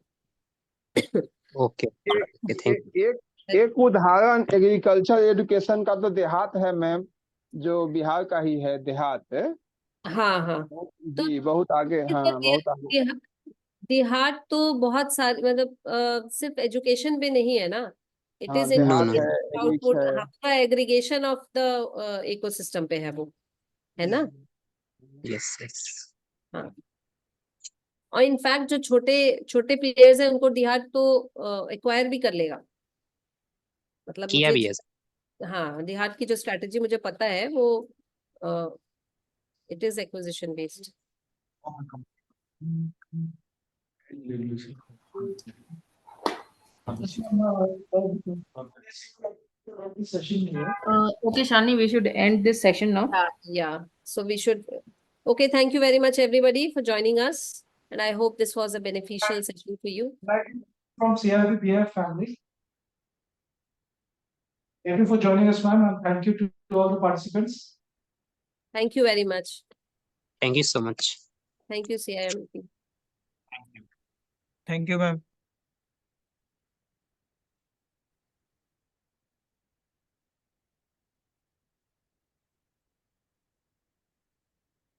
ओके ओके, थैंक एक एक उदाहरण एग्रीकल्चर एजुकेशन का तो देहात है मैम, जो बिहार का ही है देहात है। हाँ हाँ, तो जी बहुत आगे, हाँ बहुत आगे। देहात तो बहुत सारे, मतलब सिर्फ एजुकेशन पे नहीं है ना, इट हाँ इज इन नो देहात नो। है, एग्रीच आउटपुट। है। हाँ, पूरा एग्रीगेशन ऑफ द इकोसिस्टम पे है वो, है ना। Yes yes. हाँ, और इनफैक्ट जो छोटे छोटे प्लेयर्स हैं उनको देहात तो एक्वायर भी कर लेगा। मतलब किया मुझे भी है। हाँ, देहात की जो स्ट्रैटेजी मुझे पता है, वो it is acquisition based. Session here. Okay, Shani, we should end this session now. Yeah, so we should, okay, thank you very much, everybody, for joining us. And I hope this was a beneficial session for you. From CRB BF family. Thank you for joining us, ma'am, and thank you to all the participants. Thank you very much. Thank you so much. Thank you, CIM. Thank you, ma'am.